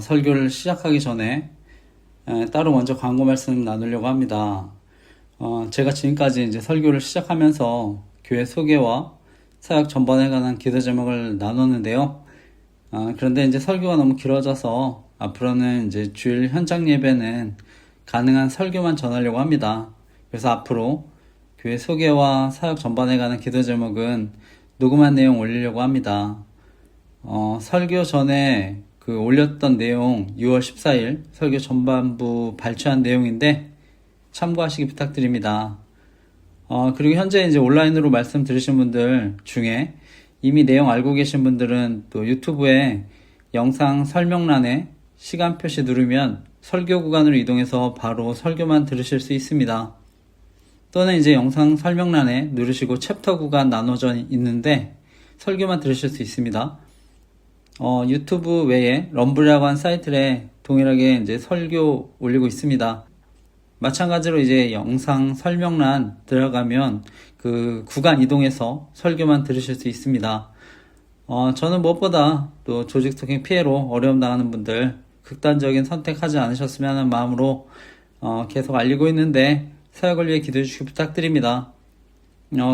설교를 시작하기 전에 따로 먼저 광고 말씀 나누려고 합니다. 제가 지금까지 이제 설교를 시작하면서 교회 소개와 사역 전반에 관한 기도 제목을 나눴는데요. 그런데 이제 설교가 너무 길어져서 앞으로는 이제 주일 현장 예배는 가능한 설교만 전하려고 합니다. 그래서 앞으로 교회 소개와 사역 전반에 관한 기도 제목은 녹음한 내용 올리려고 합니다. 설교 전에 올렸던 내용 6월 14일 설교 전반부 발췌한 내용인데 참고하시기 부탁드립니다. 그리고 현재 이제 온라인으로 말씀 들으신 분들 중에 이미 내용 알고 계신 분들은 또 유튜브에 영상 설명란에 시간 표시 누르면 설교 구간으로 이동해서 바로 설교만 들으실 수 있습니다. 또는 이제 영상 설명란에 누르시고 챕터 구간 나눠져 있는데 설교만 들으실 수 있습니다. 유튜브 외에 럼블이라고 한 사이트에 동일하게 이제 설교 올리고 있습니다. 마찬가지로 이제 영상 설명란 들어가면 그 구간 이동해서 설교만 들으실 수 있습니다. 저는 무엇보다 또 조직 스토킹 피해로 어려움 당하는 분들 극단적인 선택하지 않으셨으면 하는 마음으로 계속 알리고 있는데 사역을 위해 기도해 주시기 부탁드립니다.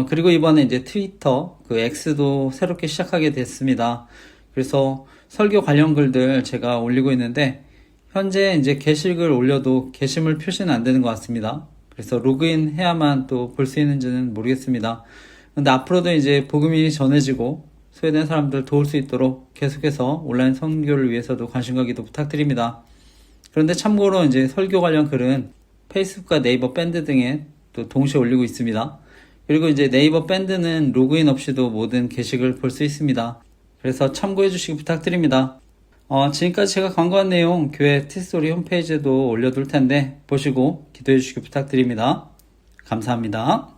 그리고 이번에 이제 트위터 X도 새롭게 시작하게 됐습니다. 그래서 설교 관련 글들 제가 올리고 있는데 현재 이제 게시글 올려도 게시물 표시는 안 되는 것 같습니다. 그래서 로그인 해야만 또 볼 수 있는지는 모르겠습니다. 근데 앞으로도 이제 복음이 전해지고 소외된 사람들 도울 수 있도록 계속해서 온라인 선교를 위해서도 관심과 기도 부탁드립니다. 그런데 참고로 이제 설교 관련 글은 페이스북과 네이버 밴드 등에 또 동시에 올리고 있습니다. 그리고 이제 네이버 밴드는 로그인 없이도 모든 게시글 볼 수 있습니다. 그래서 참고해 주시기 부탁드립니다. 지금까지 제가 광고한 내용 교회 티스토리 홈페이지에도 올려둘 텐데 보시고 기도해 주시기 부탁드립니다. 감사합니다.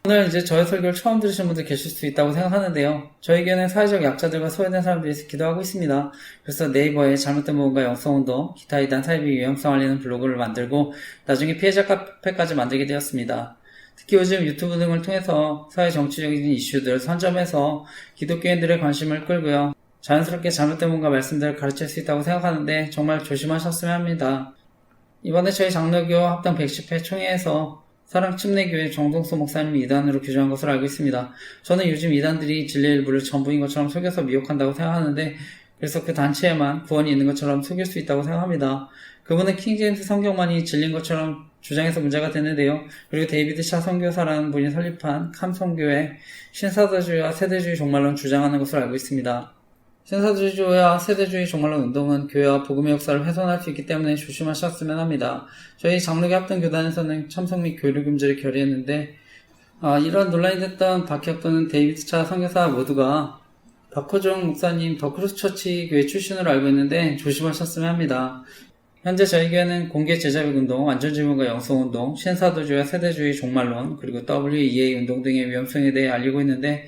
오늘 이제 저의 설교를 처음 들으신 분들 계실 수 있다고 생각하는데요. 저희 교회는 사회적 약자들과 소외된 사람들을 위해서 기도하고 있습니다. 그래서 네이버에 잘못된 복음과 영성운동, 기타 이단 사이비 위험성 알리는 블로그를 만들고 나중에 피해자 카페까지 만들게 되었습니다. 특히 요즘 유튜브 등을 통해서 사회 정치적인 이슈들을 선점해서 기독교인들의 관심을 끌고요. 자연스럽게 잘못된 뭔가 말씀들을 가르칠 수 있다고 생각하는데 정말 조심하셨으면 합니다. 이번에 저희 장로교 합당 110회 총회에서 사랑침례교회 정동수 목사님이 이단으로 규정한 것으로 알고 있습니다. 저는 요즘 이단들이 진리의 일부를 전부인 것처럼 속여서 미혹한다고 생각하는데 그래서 그 단체에만 구원이 있는 것처럼 속일 수 있다고 생각합니다. 그분은 킹제임스 성경만이 진리인 것처럼 주장해서 문제가 됐는데요. 그리고 데이비드 샤 선교사라는 분이 설립한 캄 선교회 신사도주의와 세대주의 종말론 주장하는 것으로 알고 있습니다. 신사주의와 세대주의 종말론 운동은 교회와 복음의 역사를 훼손할 수 있기 때문에 조심하셨으면 합니다. 저희 장로교 합동교단에서는 참석 및 교류 금지를 결의했는데 이런 논란이 됐던 박혁도는 데이비드 차 선교사 모두가 박호종 목사님 더크로스처치 교회 출신으로 알고 있는데 조심하셨으면 합니다. 현재 저희 교회는 공개 제자백 운동, 완전질문과 영성운동, 신사도주의와 세대주의 종말론, 그리고 WEA 운동 등의 위험성에 대해 알리고 있는데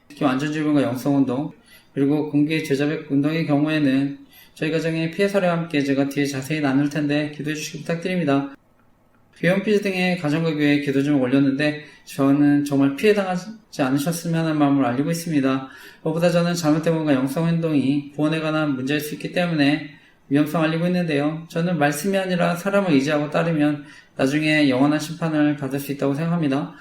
특히 완전질문과 영성운동, 그리고 공개 제자백 운동의 경우에는 저희 가정의 피해 사례와 함께 제가 뒤에 자세히 나눌 텐데 기도해 주시기 부탁드립니다. 교회 홈페이지 등의 가정과 교회에 기도 좀 올렸는데 저는 정말 피해당하지 않으셨으면 하는 마음을 알리고 있습니다. 무엇보다 저는 잘못된 뭔가 영성행동이 구원에 관한 문제일 수 있기 때문에 위험성 알리고 있는데요. 저는 말씀이 아니라 사람을 의지하고 따르면 나중에 영원한 심판을 받을 수 있다고 생각합니다.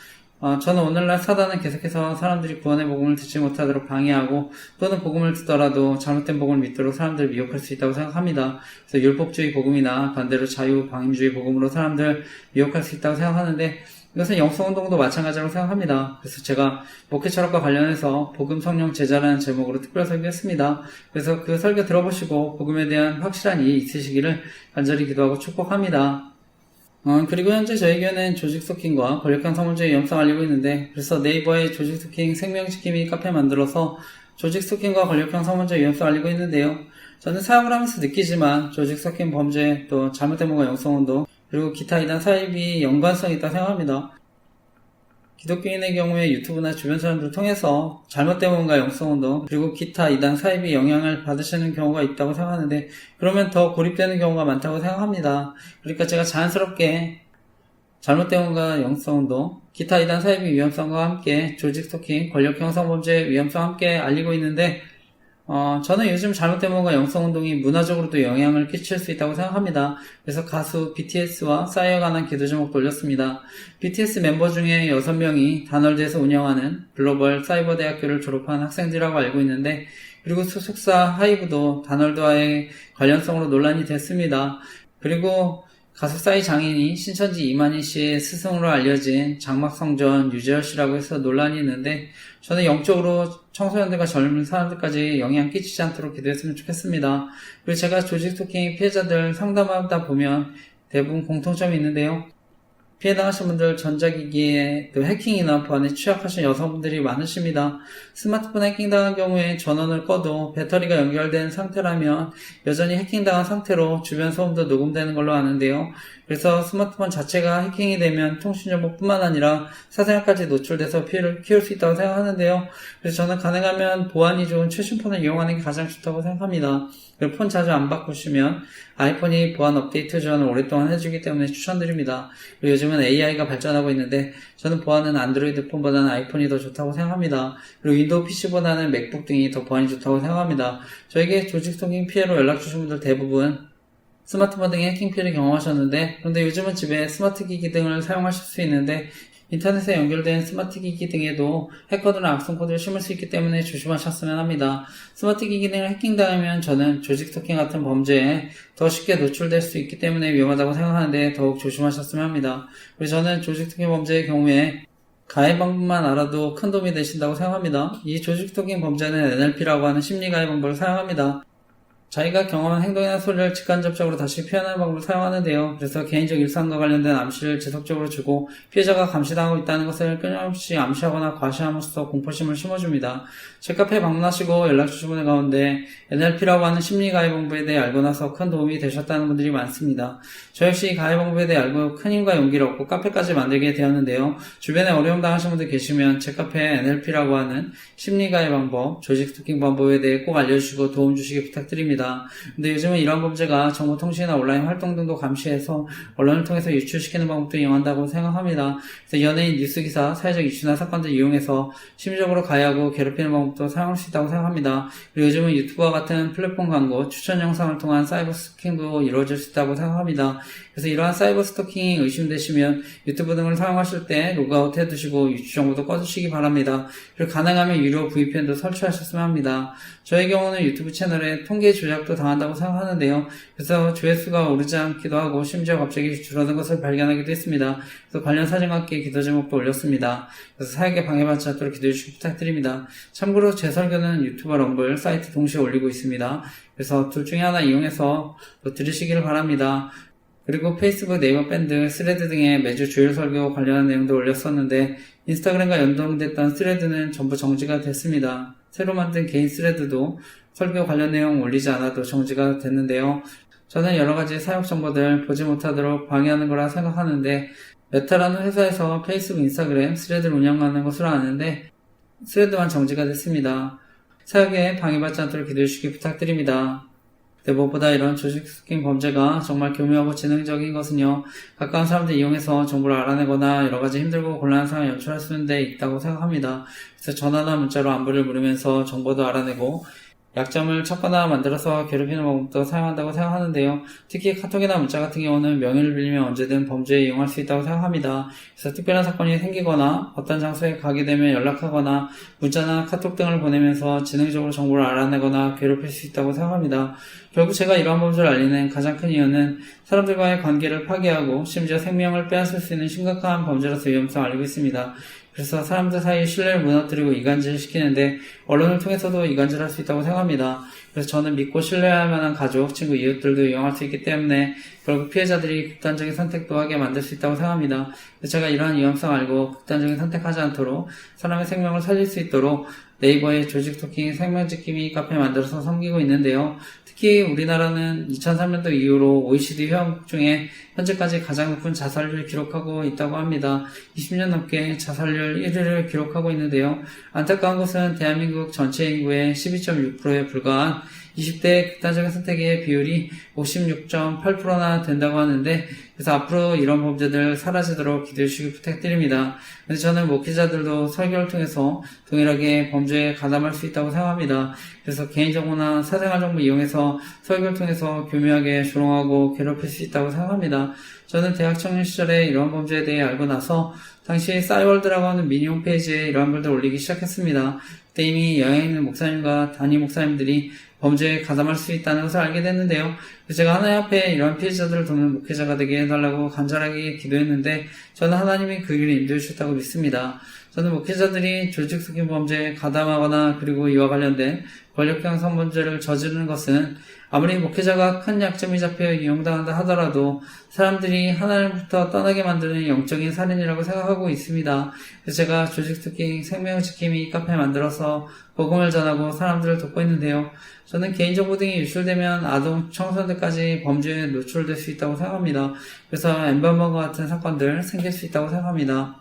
저는 오늘날 사단은 계속해서 사람들이 구원의 복음을 듣지 못하도록 방해하고 또는 복음을 듣더라도 잘못된 복음을 믿도록 사람들을 미혹할 수 있다고 생각합니다. 그래서 율법주의 복음이나 반대로 자유방임주의 복음으로 사람들을 미혹할 수 있다고 생각하는데 이것은 영성운동도 마찬가지라고 생각합니다. 그래서 제가 목회 철학과 관련해서 복음 성령 제자라는 제목으로 특별 설교했습니다. 그래서 그 설교 들어보시고 복음에 대한 확실한 이해 있으시기를 간절히 기도하고 축복합니다. 그리고 현재 저희 교회는 조직 스토킹과 권력형 성범죄의 위험성을 알리고 있는데 그래서 네이버에 조직 스토킹 생명지킴이 카페 만들어서 조직 스토킹과 권력형 성범죄의 위험성을 알리고 있는데요. 저는 사역을 하면서 느끼지만 조직 스토킹 범죄 또 잘못된 뭔가 영성운동 그리고 기타 이단 사입이 연관성이 있다고 생각합니다. 기독교인의 경우에 유튜브나 주변 사람들을 통해서 잘못된 뭔가 영성운동 그리고 기타 이단 사입이 영향을 받으시는 경우가 있다고 생각하는데 그러면 더 고립되는 경우가 많다고 생각합니다. 그러니까 제가 자연스럽게 잘못된 뭔가 영성운동 기타 이단 사입의 위험성과 함께 조직 스토킹, 권력형 성범죄의 위험성과 함께 알리고 있는데 저는 요즘 잘못된 뭔가 영성운동이 문화적으로도 영향을 끼칠 수 있다고 생각합니다. 그래서 가수 BTS와 싸이에 관한 기도 제목도 올렸습니다. BTS 멤버 중에 6명이 다널드에서 운영하는 글로벌 사이버 대학교를 졸업한 학생들이라고 알고 있는데, 그리고 소속사 하이브도 다널드와의 관련성으로 논란이 됐습니다. 그리고 가수 싸이 장인이 신천지 이만희 씨의 스승으로 알려진 장막성전 유재열 씨라고 해서 논란이 있는데, 저는 영적으로 청소년들과 젊은 사람들까지 영향 끼치지 않도록 기도했으면 좋겠습니다. 그리고 제가 조직 스토킹 피해자들 상담하다 보면 대부분 공통점이 있는데요. 피해당하신 분들 전자기기에 또 해킹이나 보안에 취약하신 여성분들이 많으십니다. 스마트폰 해킹당한 경우에 전원을 꺼도 배터리가 연결된 상태라면 여전히 해킹당한 상태로 주변 소음도 녹음되는 걸로 아는데요. 그래서 스마트폰 자체가 해킹이 되면 통신정보뿐만 아니라 사생활까지 노출돼서 피해를 키울 수 있다고 생각하는데요. 그래서 저는 가능하면 보안이 좋은 최신 폰을 이용하는 게 가장 좋다고 생각합니다. 그리고 폰 자주 안 바꾸시면 아이폰이 보안 업데이트 지원을 오랫동안 해주기 때문에 추천드립니다. 그리고 요즘은 AI가 발전하고 있는데 저는 보안은 안드로이드 폰보다는 아이폰이 더 좋다고 생각합니다. 그리고 윈도우 PC보다는 맥북 등이 더 보안이 좋다고 생각합니다. 저에게 조직 스토킹 피해로 연락 주신 분들 대부분 스마트폰 등의 해킹 피해를 경험하셨는데, 그런데 요즘은 집에 스마트 기기 등을 사용하실 수 있는데 인터넷에 연결된 스마트 기기 등에도 해커들은 악성 코드를 심을 수 있기 때문에 조심하셨으면 합니다. 스마트 기기 등을 해킹당하면 저는 조직 스토킹 같은 범죄에 더 쉽게 노출될 수 있기 때문에 위험하다고 생각하는데 더욱 조심하셨으면 합니다. 그래서 저는 조직 스토킹 범죄의 경우에 가해 방법만 알아도 큰 도움이 되신다고 생각합니다. 이 조직 스토킹 범죄는 NLP라고 하는 심리 가해 방법을 사용합니다. 자기가 경험한 행동이나 소리를 직간접적으로 다시 표현하는 방법을 사용하는데요. 그래서 개인적 일상과 관련된 암시를 지속적으로 주고 피해자가 감시당하고 있다는 것을 끊임없이 암시하거나 과시함으로써 공포심을 심어줍니다. 제 카페에 방문하시고 연락주신 분들 가운데 NLP라고 하는 심리가해 방법에 대해 알고 나서 큰 도움이 되셨다는 분들이 많습니다. 저 역시 가해 방법에 대해 알고 큰 힘과 용기를 얻고 카페까지 만들게 되었는데요. 주변에 어려움 당하신 분들 계시면 제 카페에 NLP라고 하는 심리가해 방법, 조직 스토킹 방법에 대해 꼭 알려주시고 도움 주시기 부탁드립니다. 근데 요즘은 이러한 범죄가 정보통신이나 온라인 활동 등도 감시해서 언론을 통해서 유출시키는 방법도 이용한다고 생각합니다. 그래서 연예인 뉴스기사, 사회적 이슈나 사건들 이용해서 심리적으로 가해하고 괴롭히는 방법도 사용할 수 있다고 생각합니다. 그리고 요즘은 유튜브와 같은 플랫폼 광고, 추천 영상을 통한 사이버 스토킹도 이루어질 수 있다고 생각합니다. 그래서 이러한 사이버 스토킹이 의심되시면 유튜브 등을 사용하실 때 로그아웃 해두시고 유추 정보도 꺼두시기 바랍니다. 그리고 가능하면 유료 VPN도 설치하셨으면 합니다. 저의 경우는 유튜브 채널에 통계 조작도 당한다고 생각하는데요. 그래서 조회수가 오르지 않기도 하고 심지어 갑자기 줄어든 것을 발견하기도 했습니다. 그래서 관련 사진과 함께 기도 제목도 올렸습니다. 그래서 사역에 방해받지 않도록 기도해 주시기 부탁드립니다. 참고로 제 설교는 유튜브 럼블 사이트 동시에 올리고 있습니다. 그래서 둘 중에 하나 이용해서 또 들으시기를 바랍니다. 그리고 페이스북, 네이버 밴드, 스레드 등에 매주 주일 설교 관련한 내용도 올렸었는데 인스타그램과 연동됐던 스레드는 전부 정지가 됐습니다. 새로 만든 개인 스레드도 설교 관련 내용 올리지 않아도 정지가 됐는데요. 저는 여러가지 사역 정보들 보지 못하도록 방해하는 거라 생각하는데 메타라는 회사에서 페이스북, 인스타그램, 스레드를 운영하는 것으로 아는데 스레드만 정지가 됐습니다. 사역에 방해받지 않도록 기도해 주시기 부탁드립니다. 무엇보다 이런 조직 스토킹 범죄가 정말 교묘하고 지능적인 것은요, 가까운 사람들 이용해서 정보를 알아내거나 여러가지 힘들고 곤란한 상황을 연출할 수 있는 데 있다고 생각합니다. 그래서 전화나 문자로 안부를 물으면서 정보도 알아내고 약점을 찾거나 만들어서 괴롭히는 방법도 사용한다고 생각하는데요. 특히 카톡이나 문자 같은 경우는 명의를 빌리면 언제든 범죄에 이용할 수 있다고 생각합니다. 그래서 특별한 사건이 생기거나 어떤 장소에 가게 되면 연락하거나 문자나 카톡 등을 보내면서 지능적으로 정보를 알아내거나 괴롭힐 수 있다고 생각합니다. 결국 제가 이러한 범죄를 알리는 가장 큰 이유는 사람들과의 관계를 파괴하고 심지어 생명을 빼앗을 수 있는 심각한 범죄로서 위험성을 알리고 있습니다. 그래서 사람들 사이 신뢰를 무너뜨리고 이간질을 시키는데 언론을 통해서도 이간질할 수 있다고 생각합니다. 그래서 저는 믿고 신뢰할 만한 가족, 친구, 이웃들도 이용할 수 있기 때문에 결국 피해자들이 극단적인 선택도 하게 만들 수 있다고 생각합니다. 그래서 제가 이러한 위험성을 알고 극단적인 선택하지 않도록 사람의 생명을 살릴 수 있도록 네이버의 조직 스토킹 생명지킴이 카페 만들어서 섬기고 있는데요. 특히 우리나라는 2003년도 이후로 OECD 회원국 중에 현재까지 가장 높은 자살률을 기록하고 있다고 합니다. 20년 넘게 자살률 1위를 기록하고 있는데요. 안타까운 것은 대한민국 전체 인구의 12.6%에 불과한 20대 극단적인 선택의 비율이 56.8%나 된다고 하는데 그래서 앞으로 이런 범죄들 사라지도록 기도해 주시기 부탁드립니다. 그래서 저는 목회자들도 설교를 통해서 동일하게 범죄에 가담할 수 있다고 생각합니다. 그래서 개인정보나 사생활 정보 이용해서 설교를 통해서 교묘하게 조롱하고 괴롭힐 수 있다고 생각합니다. 저는 대학 청년 시절에 이런 범죄에 대해 알고 나서 당시 싸이월드라고 하는 미니 홈페이지에 이러한 글들 올리기 시작했습니다. 그때 이미 여행 있는 목사님과 담임 목사님들이 범죄에 가담할 수 있다는 것을 알게 됐는데요. 제가 하나님 앞에 이러한 피해자들을 돕는 목회자가 되게 해달라고 간절하게 기도했는데 저는 하나님이 그 길을 인도해 주셨다고 믿습니다. 저는 목회자들이 조직 속인 범죄에 가담하거나 그리고 이와 관련된 권력형 성범죄를 저지르는 것은 아무리 목회자가 큰 약점이 잡혀 이용당한다 하더라도 사람들이 하나님부터 떠나게 만드는 영적인 살인이라고 생각하고 있습니다. 그래서 제가 조직 스토킹 생명을 지킴이 카페 만들어서 복음을 전하고 사람들을 돕고 있는데요. 저는 개인정보 등이 유출되면 아동 청소년들까지 범죄에 노출될 수 있다고 생각합니다. 그래서 엠번번과 같은 사건들 생길 수 있다고 생각합니다.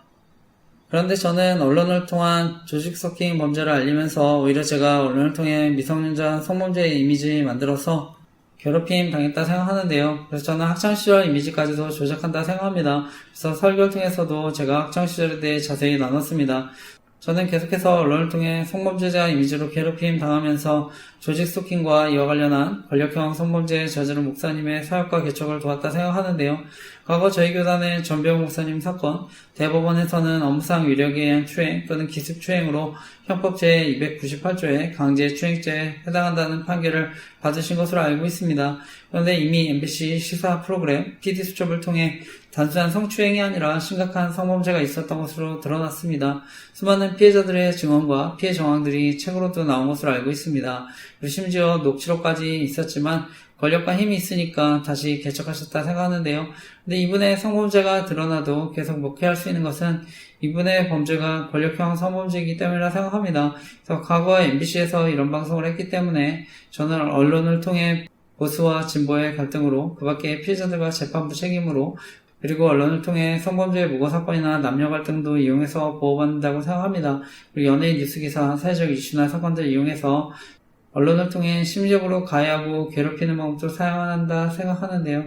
그런데 저는 언론을 통한 조직 스토킹 범죄를 알리면서 오히려 제가 언론을 통해 미성년자 성범죄의 이미지 만들어서 괴롭힘 당했다 생각하는데요. 그래서 저는 학창시절 이미지까지도 조작한다 생각합니다. 그래서 설교를 통해서도 제가 학창시절에 대해 자세히 나눴습니다. 저는 계속해서 언론을 통해 성범죄자 이미지로 괴롭힘 당하면서 조직 스토킹과 이와 관련한 권력형 성범죄 저지른 목사님의 사역과 개척을 도왔다 생각하는데요. 과거 저희 교단의 전병 목사님 사건, 대법원에서는 업무상 위력에 의한 추행 또는 기습추행으로 형법 제298조의 강제추행죄에 해당한다는 판결을 받으신 것으로 알고 있습니다. 그런데 이미 MBC 시사 프로그램 PD수첩을 통해 단순한 성추행이 아니라 심각한 성범죄가 있었던 것으로 드러났습니다. 수많은 피해자들의 증언과 피해 정황들이 책으로도 나온 것으로 알고 있습니다. 그리고 심지어 녹취록까지 있었지만 권력과 힘이 있으니까 다시 개척하셨다 생각하는데요. 근데 이분의 성범죄가 드러나도 계속 목회할 수 있는 것은 이분의 범죄가 권력형 성범죄이기 때문이라 생각합니다. 그래서 과거 MBC에서 이런 방송을 했기 때문에 저는 언론을 통해 보수와 진보의 갈등으로 그 밖에 피해자들과 재판부 책임으로 그리고 언론을 통해 성범죄 무고 사건이나 남녀 갈등도 이용해서 보호받는다고 생각합니다. 그리고 연예인 뉴스기사, 사회적 이슈나 사건들을 이용해서 언론을 통해 심리적으로 가해하고 괴롭히는 방법도 사용한다 생각하는데요.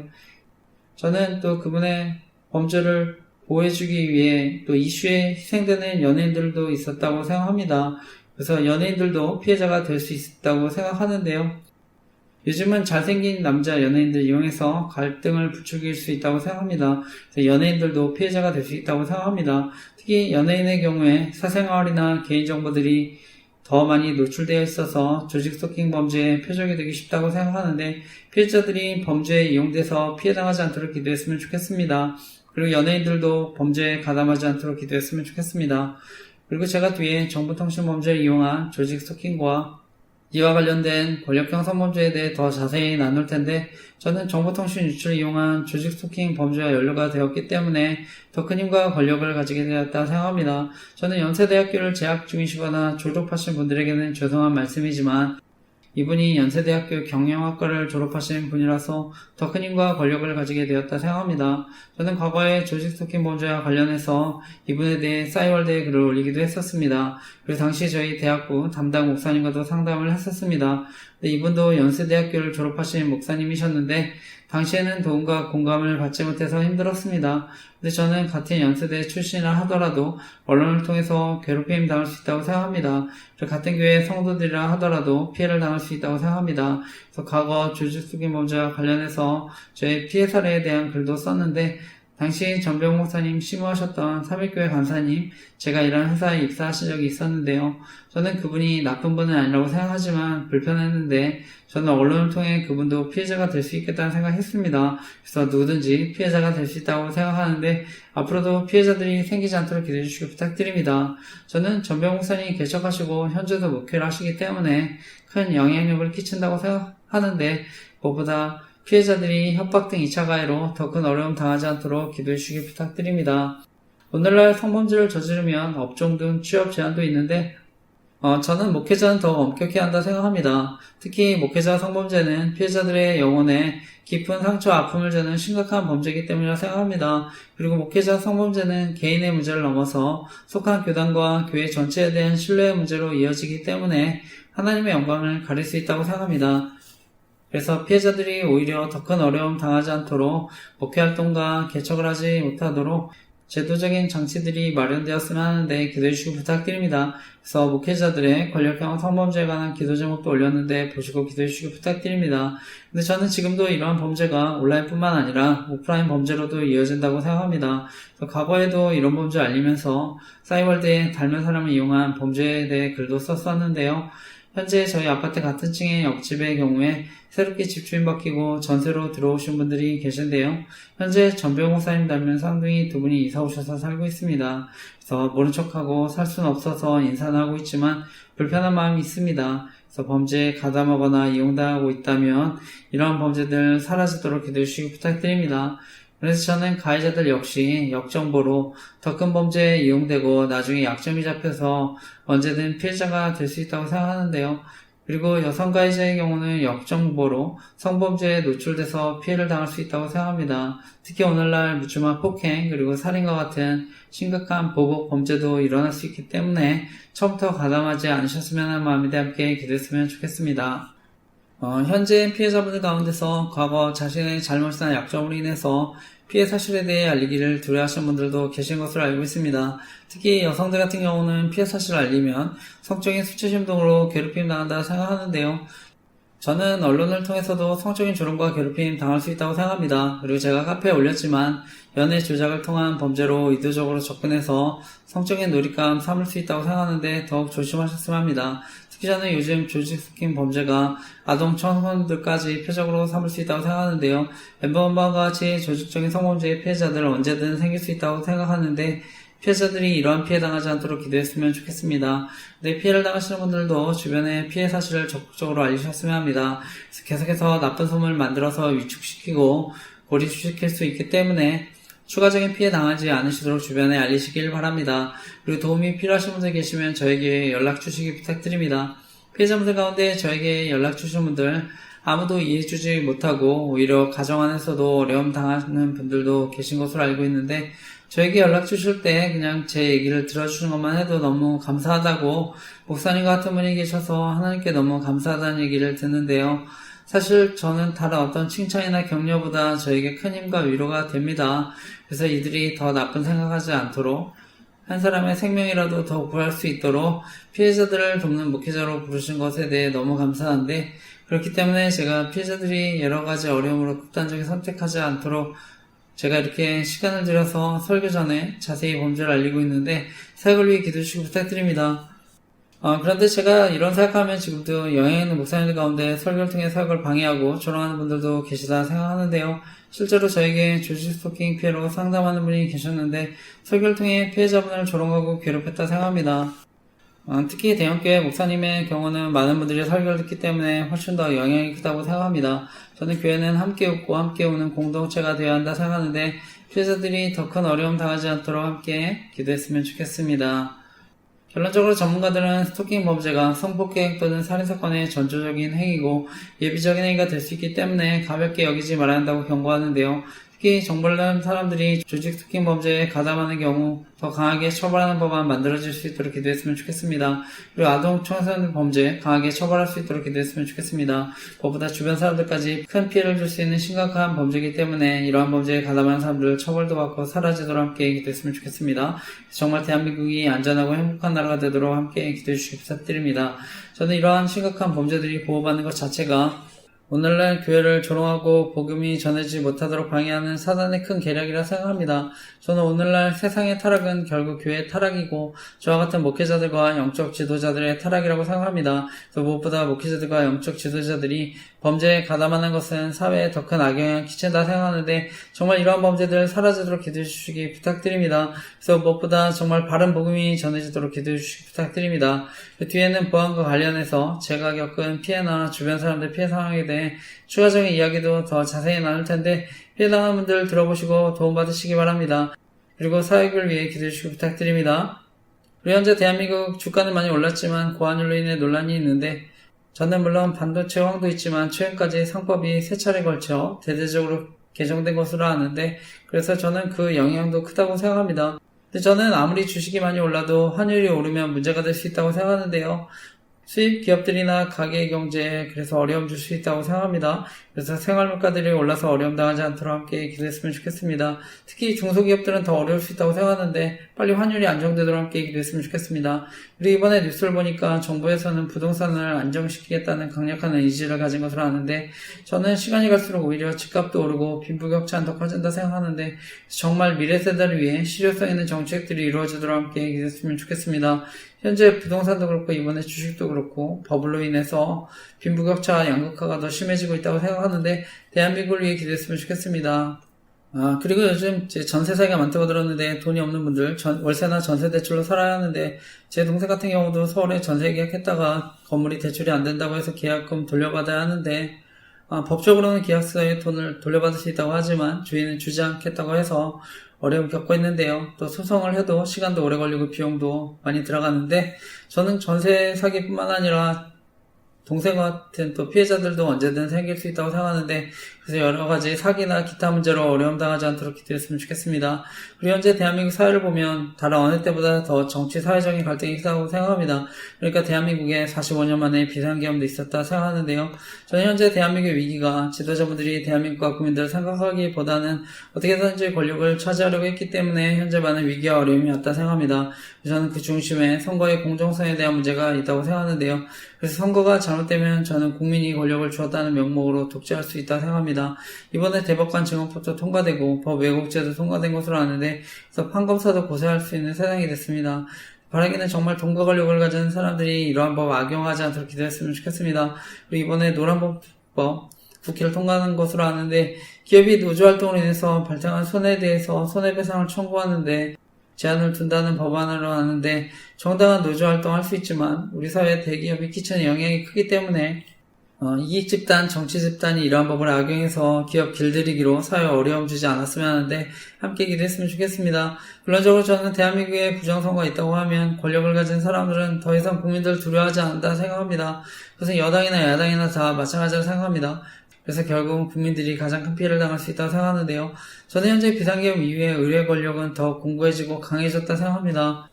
저는 또 그분의 범죄를 보호해주기 위해 또 이슈에 희생되는 연예인들도 있었다고 생각합니다. 그래서 연예인들도 피해자가 될 수 있다고 생각하는데요. 요즘은 잘생긴 남자 연예인들 이용해서 갈등을 부추길 수 있다고 생각합니다. 그래서 연예인들도 피해자가 될 수 있다고 생각합니다. 특히 연예인의 경우에 사생활이나 개인정보들이 더 많이 노출되어 있어서 조직 스토킹 범죄의 표적이 되기 쉽다고 생각하는데 피해자들이 범죄에 이용돼서 피해당하지 않도록 기도했으면 좋겠습니다. 그리고 연예인들도 범죄에 가담하지 않도록 기도했으면 좋겠습니다. 그리고 제가 뒤에 정보통신범죄를 이용한 조직 스토킹과 이와 관련된 권력형 성범죄에 대해 더 자세히 나눌 텐데 저는 정보통신 유출을 이용한 조직 스토킹 범죄와 연루가 되었기 때문에 더 큰 힘과 권력을 가지게 되었다 생각합니다. 저는 연세대학교를 재학 중이시거나 졸업하신 분들에게는 죄송한 말씀이지만 이분이 연세대학교 경영학과를 졸업하신 분이라서 더 큰 힘과 권력을 가지게 되었다 생각합니다. 저는 과거에 조직 스토킹 범죄와 관련해서 이분에 대해 싸이월드에 글을 올리기도 했었습니다. 그리고 당시 저희 대학부 담당 목사님과도 상담을 했었습니다. 근데 이분도 연세대학교를 졸업하신 목사님이셨는데 당시에는 도움과 공감을 받지 못해서 힘들었습니다. 근데 저는 같은 연세대 출신이라 하더라도 언론을 통해서 괴롭힘 당할 수 있다고 생각합니다. 그리고 같은 교회 성도들이라 하더라도 피해를 당할 수 있다고 생각합니다. 그래서 과거 조직 스토킹 범죄와 관련해서 저의 피해 사례에 대한 글도 썼는데 당시 전병 목사님 심우하셨던 삼일교회 간사님, 제가 일하는 회사에 입사하신 적이 있었는데요. 저는 그분이 나쁜 분은 아니라고 생각하지만 불편했는데 저는 언론을 통해 그분도 피해자가 될 수 있겠다는 생각했습니다. 그래서 누구든지 피해자가 될 수 있다고 생각하는데 앞으로도 피해자들이 생기지 않도록 기도해 주시기 부탁드립니다. 저는 전병 목사님이 개척하시고 현재도 목회를 하시기 때문에 큰 영향력을 끼친다고 생각하는데 그것보다 피해자들이 협박 등 2차 가해로 더 큰 어려움 당하지 않도록 기도해 주시기 부탁드립니다. 오늘날 성범죄를 저지르면 업종 등 취업 제한도 있는데 저는 목회자는 더 엄격해야 한다 생각합니다. 특히 목회자 성범죄는 피해자들의 영혼에 깊은 상처와 아픔을 주는 심각한 범죄이기 때문이라 생각합니다. 그리고 목회자 성범죄는 개인의 문제를 넘어서 속한 교단과 교회 전체에 대한 신뢰의 문제로 이어지기 때문에 하나님의 영광을 가릴 수 있다고 생각합니다. 그래서 피해자들이 오히려 더 큰 어려움 당하지 않도록 목회활동과 개척을 하지 못하도록 제도적인 장치들이 마련되었으면 하는데 기도해 주시기 부탁드립니다. 그래서 목회자들의 권력형 성범죄에 관한 기도 제목도 올렸는데 보시고 기도해 주시기 부탁드립니다. 근데 저는 지금도 이러한 범죄가 온라인뿐만 아니라 오프라인 범죄로도 이어진다고 생각합니다. 과거에도 이런 범죄 알리면서 싸이월드에 닮은 사람을 이용한 범죄에 대해 글도 썼었는데요. 현재 저희 아파트 같은 층의 옆집의 경우에 새롭게 집주인 바뀌고 전세로 들어오신 분들이 계신데요. 현재 전병 목사님 닮은 쌍둥이 두 분이 이사 오셔서 살고 있습니다. 그래서 모른 척하고 살 수는 없어서 인사는 하고 있지만 불편한 마음이 있습니다. 그래서 범죄에 가담하거나 이용당하고 있다면 이러한 범죄들 사라지도록 기도해 주시기 부탁드립니다. 그래서 저는 가해자들 역시 역정보로 더 큰 범죄에 이용되고 나중에 약점이 잡혀서 언제든 피해자가 될 수 있다고 생각하는데요. 그리고 여성 가해자의 경우는 역정보로 성범죄에 노출돼서 피해를 당할 수 있다고 생각합니다. 특히 오늘날 묻지마 폭행 그리고 살인과 같은 심각한 보복 범죄도 일어날 수 있기 때문에 처음부터 가담하지 않으셨으면 하는 마음에 함께 기도했으면 좋겠습니다. 현재 피해자분들 가운데서 과거 자신의 잘못이나 약점으로 인해서 피해 사실에 대해 알리기를 두려워하시는 분들도 계신 것으로 알고 있습니다. 특히 여성들 같은 경우는 피해 사실을 알리면 성적인 수치심 등으로 괴롭힘 당한다 생각하는데요. 저는 언론을 통해서도 성적인 조롱과 괴롭힘 당할 수 있다고 생각합니다. 그리고 제가 카페에 올렸지만 연애 조작을 통한 범죄로 의도적으로 접근해서 성적인 놀잇감 삼을 수 있다고 생각하는데 더욱 조심하셨으면 합니다. 특히 저는 요즘 조직 스킨 범죄가 아동 청소년들까지 표적으로 삼을 수 있다고 생각하는데요. 엠버원과 같이 조직적인 성범죄의 피해자들 언제든 생길 수 있다고 생각하는데 피해자들이 이러한 피해 당하지 않도록 기도했으면 좋겠습니다. 네, 피해를 당하시는 분들도 주변에 피해 사실을 적극적으로 알리셨으면 합니다. 계속해서 나쁜 소문을 만들어서 위축시키고 고립시킬 수 있기 때문에 추가적인 피해 당하지 않으시도록 주변에 알리시길 바랍니다. 그리고 도움이 필요하신 분들 계시면 저에게 연락 주시기 부탁드립니다. 피해자분들 가운데 저에게 연락 주신 분들 아무도 이해해주지 못하고 오히려 가정 안에서도 어려움 당하는 분들도 계신 것으로 알고 있는데 저에게 연락 주실 때 그냥 제 얘기를 들어주는 것만 해도 너무 감사하다고 목사님 같은 분이 계셔서 하나님께 너무 감사하다는 얘기를 듣는데요. 사실 저는 다른 어떤 칭찬이나 격려보다 저에게 큰 힘과 위로가 됩니다. 그래서 이들이 더 나쁜 생각하지 않도록 한 사람의 생명이라도 더 구할 수 있도록 피해자들을 돕는 목회자로 부르신 것에 대해 너무 감사한데 그렇기 때문에 제가 피해자들이 여러 가지 어려움으로 극단적인 선택하지 않도록 제가 이렇게 시간을 들여서 설교 전에 자세히 범죄를 알리고 있는데 사역을 위해 기도해 주시기 부탁드립니다. 그런데 제가 이런 생각하면 지금도 영향 있는 목사님들 가운데 설교를 통해 사역을 방해하고 조롱하는 분들도 계시다 생각하는데요. 실제로 저에게 조직 스토킹 피해로 상담하는 분이 계셨는데 설교를 통해 피해자분을 조롱하고 괴롭혔다 생각합니다. 특히 대형교회 목사님의 경우는 많은 분들이 설교를 듣기 때문에 훨씬 더 영향이 크다고 생각합니다. 저는 교회는 함께 웃고 함께 우는 공동체가 되어야 한다 생각하는데 피해자들이 더 큰 어려움 당하지 않도록 함께 기도했으면 좋겠습니다. 결론적으로 전문가들은 스토킹 범죄가 성폭행 또는 살인사건의 전조적인 행위고 예비적인 행위가 될 수 있기 때문에 가볍게 여기지 말아야 한다고 경고하는데요. 특히 정보를 난 사람들이 조직 스토킹 범죄에 가담하는 경우 더 강하게 처벌하는 법안 만들어질 수 있도록 기도했으면 좋겠습니다. 그리고 아동 청소년 범죄 강하게 처벌할 수 있도록 기도했으면 좋겠습니다. 무엇보다 주변 사람들까지 큰 피해를 줄 수 있는 심각한 범죄이기 때문에 이러한 범죄에 가담하는 사람들 처벌도 받고 사라지도록 함께 기도했으면 좋겠습니다. 정말 대한민국이 안전하고 행복한 나라가 되도록 함께 기도해 주시기 부탁드립니다. 저는 이러한 심각한 범죄들이 보호받는 것 자체가 오늘날 교회를 조롱하고 복음이 전해지지 못하도록 방해하는 사단의 큰 계략이라 생각합니다. 저는 오늘날 세상의 타락은 결국 교회의 타락이고 저와 같은 목회자들과 영적 지도자들의 타락이라고 생각합니다. 그래서 무엇보다 목회자들과 영적 지도자들이 범죄에 가담하는 것은 사회에 더 큰 악영향을 끼친다 생각하는데 정말 이러한 범죄들 사라지도록 기도해 주시기 부탁드립니다. 그래서 무엇보다 정말 바른 복음이 전해지도록 기도해 주시기 부탁드립니다. 그 뒤에는 보안과 관련해서 제가 겪은 피해나 주변 사람들 피해 상황에 대해 추가적인 이야기도 더 자세히 나눌 텐데 피해당한 분들 들어보시고 도움받으시기 바랍니다. 그리고 사역을 위해 기도해 주시기 부탁드립니다. 우리 현재 대한민국 주가는 많이 올랐지만 고환율로 인해 논란이 있는데 저는 물론 반도체 호황도 있지만 최근까지 상법이 3차례 걸쳐 대대적으로 개정된 것으로 아는데 그래서 저는 그 영향도 크다고 생각합니다. 근데 저는 아무리 주식이 많이 올라도 환율이 오르면 문제가 될 수 있다고 생각하는데요. 수입 기업들이나 가계 경제에 그래서 어려움 줄 수 있다고 생각합니다. 그래서 생활물가들이 올라서 어려움 당하지 않도록 함께 기도했으면 좋겠습니다. 특히 중소기업들은 더 어려울 수 있다고 생각하는데 빨리 환율이 안정되도록 함께 기도했으면 좋겠습니다. 그리고 이번에 뉴스를 보니까 정부에서는 부동산을 안정시키겠다는 강력한 의지를 가진 것으로 아는데 저는 시간이 갈수록 오히려 집값도 오르고 빈부격차는 더 커진다 생각하는데 정말 미래 세대를 위해 실효성 있는 정책들이 이루어지도록 함께 기도했으면 좋겠습니다. 현재 부동산도 그렇고 이번에 주식도 그렇고 버블로 인해서 빈부격차 양극화가 더 심해지고 있다고 생각하는데 대한민국을 위해 기도했으면 좋겠습니다. 그리고 요즘 이제 전세 사기가 많다고 들었는데 돈이 없는 분들 월세나 전세 대출로 살아야 하는데 제 동생 같은 경우도 서울에 전세 계약했다가 건물이 대출이 안 된다고 해서 계약금 돌려받아야 하는데 법적으로는 계약서에 돈을 돌려받을 수 있다고 하지만 주인은 주지 않겠다고 해서 어려움 겪고 있는데요. 또 소송을 해도 시간도 오래 걸리고 비용도 많이 들어가는데 저는 전세 사기뿐만 아니라 동생 같은 또 피해자들도 언제든 생길 수 있다고 생각하는데 그래서 여러 가지 사기나 기타 문제로 어려움 당하지 않도록 기도했으면 좋겠습니다. 그리고 현재 대한민국 사회를 보면 다른 어느 때보다 더 정치 사회적인 갈등이 크다고 생각합니다. 그러니까 대한민국에 45년 만에 비상계엄도 있었다 생각하는데요. 저는 현재 대한민국의 위기가 지도자분들이 대한민국과 국민들을 생각하기보다는 어떻게든지 권력을 차지하려고 했기 때문에 현재 많은 위기와 어려움이 왔다 생각합니다. 저는 그 중심에 선거의 공정성에 대한 문제가 있다고 생각하는데요. 그래서 선거가 잘못되면 저는 국민이 권력을 주었다는 명목으로 독재할 수 있다고 생각합니다. 이번에 대법관 증언법도 통과되고 법 왜곡죄도 통과된 것으로 아는데 그래서 판검사도 고소할 수 있는 세상이 됐습니다. 바라기는 정말 돈과 권력을 가진 사람들이 이러한 법 악용하지 않도록 기도했으면 좋겠습니다. 그리고 이번에 노란법법 국회를 통과하는 것으로 아는데 기업이 노조활동으로 인해서 발생한 손해에 대해서 손해배상을 청구하는데 제한을 둔다는 법안으로 아는데 정당한 노조활동 할 수 있지만 우리 사회 대기업이 끼치는 영향이 크기 때문에 이익집단, 정치집단이 이러한 법을 악용해서 기업 길들이기로 사회에 어려움 주지 않았으면 하는데 함께 기도했으면 좋겠습니다. 물론적으로 저는 대한민국에 부정선거가 있다고 하면 권력을 가진 사람들은 더 이상 국민들을 두려워하지 않는다 생각합니다. 그래서 여당이나 야당이나 다 마찬가지로 생각합니다. 그래서 결국은 국민들이 가장 큰 피해를 당할 수 있다고 생각하는데요. 저는 현재 비상계엄 이후에 의뢰 권력은 더 공고해지고 강해졌다 생각합니다.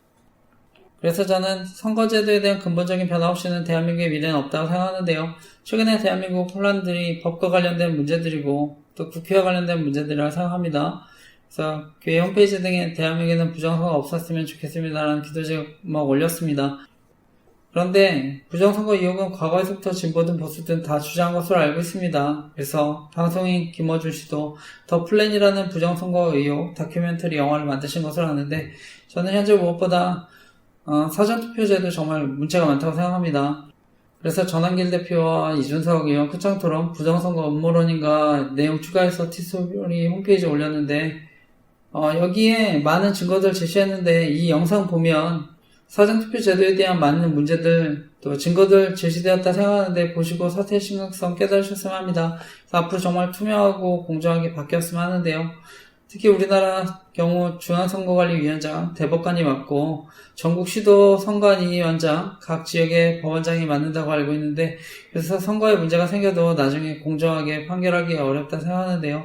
그래서 저는 선거제도에 대한 근본적인 변화 없이는 대한민국의 미래는 없다고 생각하는데요. 최근에 대한민국 혼란들이 법과 관련된 문제들이고 또 국회와 관련된 문제들이라고 생각합니다. 그래서 교회 홈페이지 등에 대한민국에는 부정선거가 없었으면 좋겠습니다라는 기도 제목 올렸습니다. 그런데 부정선거 의혹은 과거에서부터 진보든 보수든 다 주장한 것으로 알고 있습니다. 그래서 방송인 김어준 씨도 더 플랜이라는 부정선거 의혹 다큐멘터리 영화를 만드신 것으로 아는데 저는 현재 무엇보다 사전투표제도 정말 문제가 많다고 생각합니다. 그래서 전한길 대표와 이준석 의원 크창토론 부정선거 음모론인가 내용 추가해서 티소리 홈페이지에 올렸는데 여기에 많은 증거들 제시했는데 이 영상 보면 사전투표 제도에 대한 많은 문제들 또 증거들 제시되었다 생각하는데 보시고 사태의 심각성 깨달으셨으면 합니다. 앞으로 정말 투명하고 공정하게 바뀌었으면 하는데요. 특히 우리나라 경우 중앙선거관리위원장 대법관이 맡고 전국 시도 선관위원장 각 지역의 법원장이 맡는다고 알고 있는데 그래서 선거에 문제가 생겨도 나중에 공정하게 판결하기 어렵다 생각하는데요.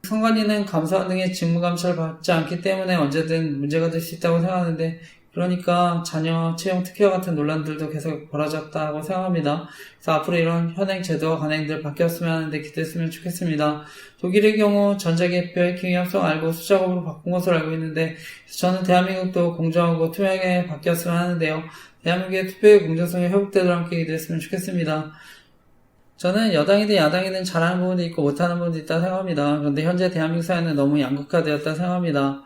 선관위는 감사원 등의 직무감찰을 받지 않기 때문에 언제든 문제가 될 수 있다고 생각하는데 그러니까 자녀 채용 특혜와 같은 논란들도 계속 벌어졌다고 생각합니다. 그래서 앞으로 이런 현행 제도와 관행들 바뀌었으면 하는데 기대했으면 좋겠습니다. 독일의 경우 전자개표 해킹 위험성 알고 수작업으로 바꾼 것으로 알고 있는데 저는 대한민국도 공정하고 투명하게 바뀌었으면 하는데요. 대한민국의 투표의 공정성이 회복되도록 함께 기대했으면 좋겠습니다. 저는 여당이든 야당이든 잘하는 부분도 있고 못하는 부분도 있다 생각합니다. 그런데 현재 대한민국 사회는 너무 양극화되었다 생각합니다.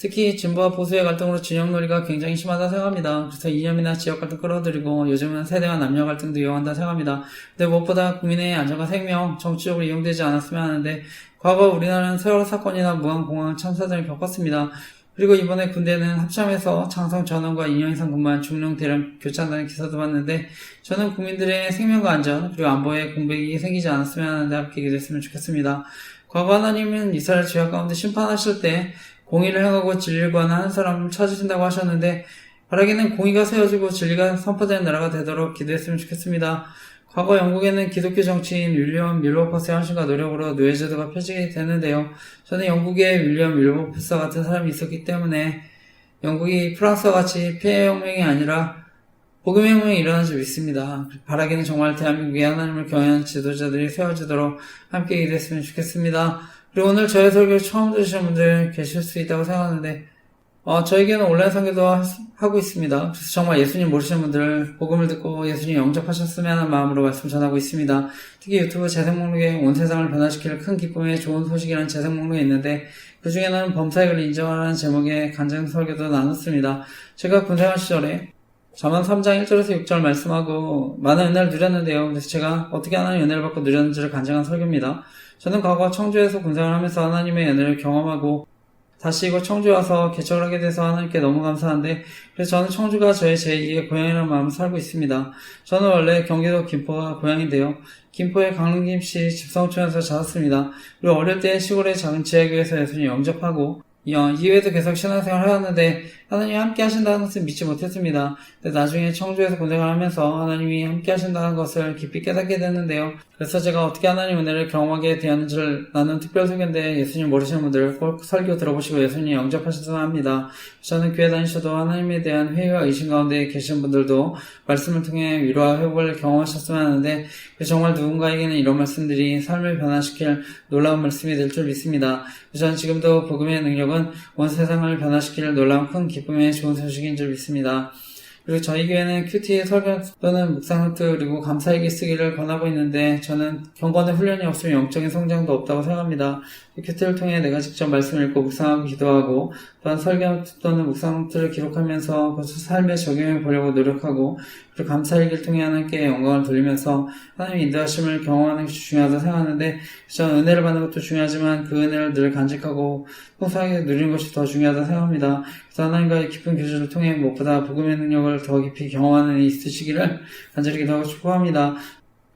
특히 진보와 보수의 갈등으로 진영놀이가 굉장히 심하다 생각합니다. 그래서 이념이나 지역 갈등 끌어들이고 요즘은 세대와 남녀 갈등도 이용한다 생각합니다. 근데 무엇보다 국민의 안전과 생명, 정치적으로 이용되지 않았으면 하는데 과거 우리나라는 세월호 사건이나 무한공항 참사 등을 겪었습니다. 그리고 이번에 군대는 합참에서 장성 전원과 2년 이상 근무한 중령 대령 교체한다는 기사도 봤는데 저는 국민들의 생명과 안전 그리고 안보에 공백이 생기지 않았으면 하는데 함께 기도했으면 좋겠습니다. 과거 하나님은 이스라엘 죄악 가운데 심판하실 때 공의를 행하고 진리를 구하는 사람을 찾으신다고 하셨는데 바라기는 공의가 세워지고 진리가 선포되는 나라가 되도록 기도했으면 좋겠습니다. 과거 영국에는 기독교 정치인 윌리엄 밀워퍼스의 헌신과 노력으로 노예제도가 펼치게 되는데요. 저는 영국에 윌리엄 밀워퍼스와 같은 사람이 있었기 때문에 영국이 프랑스와 같이 폐해혁명이 아니라 복음의 혁명이 일어난 줄 믿습니다. 바라기는 정말 대한민국의 하나님을 경외하는 지도자들이 세워지도록 함께 일했으면 좋겠습니다. 그리고 오늘 저의 설교를 처음 들으시는 분들 계실 수 있다고 생각하는데 저에게는 온라인 선교도 하고 있습니다. 그래서 정말 예수님 모르시는 분들 복음을 듣고 예수님 영접하셨으면 하는 마음으로 말씀 전하고 있습니다. 특히 유튜브 재생 목록에 온 세상을 변화시킬 큰 기쁨의 좋은 소식이라는 재생 목록이 있는데 그 중에는 범사역을 인정하라는 제목의 간증 설교도 나눴습니다. 제가 군생활 시절에 잠언 3장 1절에서 6절 말씀하고 많은 은혜를 누렸는데요. 그래서 제가 어떻게 하나님의 은혜를 받고 누렸는지를 간증한 설교입니다. 저는 과거 청주에서 군생활을 하면서 하나님의 은혜를 경험하고 다시 이곳 청주에 와서 개척을 하게 돼서 하나님께 너무 감사한데 그래서 저는 청주가 저의 제2의 고향이라는 마음을 살고 있습니다. 저는 원래 경기도 김포가 고향인데요. 김포의 강릉김씨 집성촌에서 자랐습니다. 그리고 어릴 때 시골의 작은 지하교회에서 예수님 영접하고 이후에도 계속 신앙생활을 해왔는데 하나님이 함께 하신다는 것을 믿지 못했습니다. 근데 나중에 청주에서 군생활을 하면서 하나님이 함께 하신다는 것을 깊이 깨닫게 됐는데요. 그래서 제가 어떻게 하나님 은혜를 경험하게 되었는지를 나눈 특별 설교인데 예수님 모르시는 분들 꼭 설교 들어보시고 예수님 영접하셨으면 합니다. 저는 교회 다니셔도 하나님에 대한 회의와 의심 가운데 계신 분들도 말씀을 통해 위로와 회복을 경험하셨으면 하는데 정말 누군가에게는 이런 말씀들이 삶을 변화시킬 놀라운 말씀이 될 줄 믿습니다. 저는 지금도 복음의 능력은 온 세상을 변화시킬 놀라운 큰 기쁨의 좋은 소식인 줄 믿습니다. 그리고 저희 교회는 큐티의 설교 또는 묵상 노트 그리고 감사일기 쓰기를 권하고 있는데 저는 경건의 훈련이 없으면 영적인 성장도 없다고 생각합니다. 큐티를 통해 내가 직접 말씀을 읽고 묵상하고 기도하고 또한 설교 또는 묵상 노트를 기록하면서 그것을 삶에 적용해 보려고 노력하고 그리고 감사일기를 통해 하나님께 영광을 돌리면서 하나님의 인도하심을 경험하는 것이 중요하다고 생각하는데 저는 은혜를 받는 것도 중요하지만 그 은혜를 늘 간직하고 풍성하게 누리는 것이 더 중요하다고 생각합니다. 그래서 하나님과의 깊은 교제를 통해 무엇보다 복음의 능력을 더 깊이 경험하는 이 있으시기를 간절히 기도하고 축복합니다.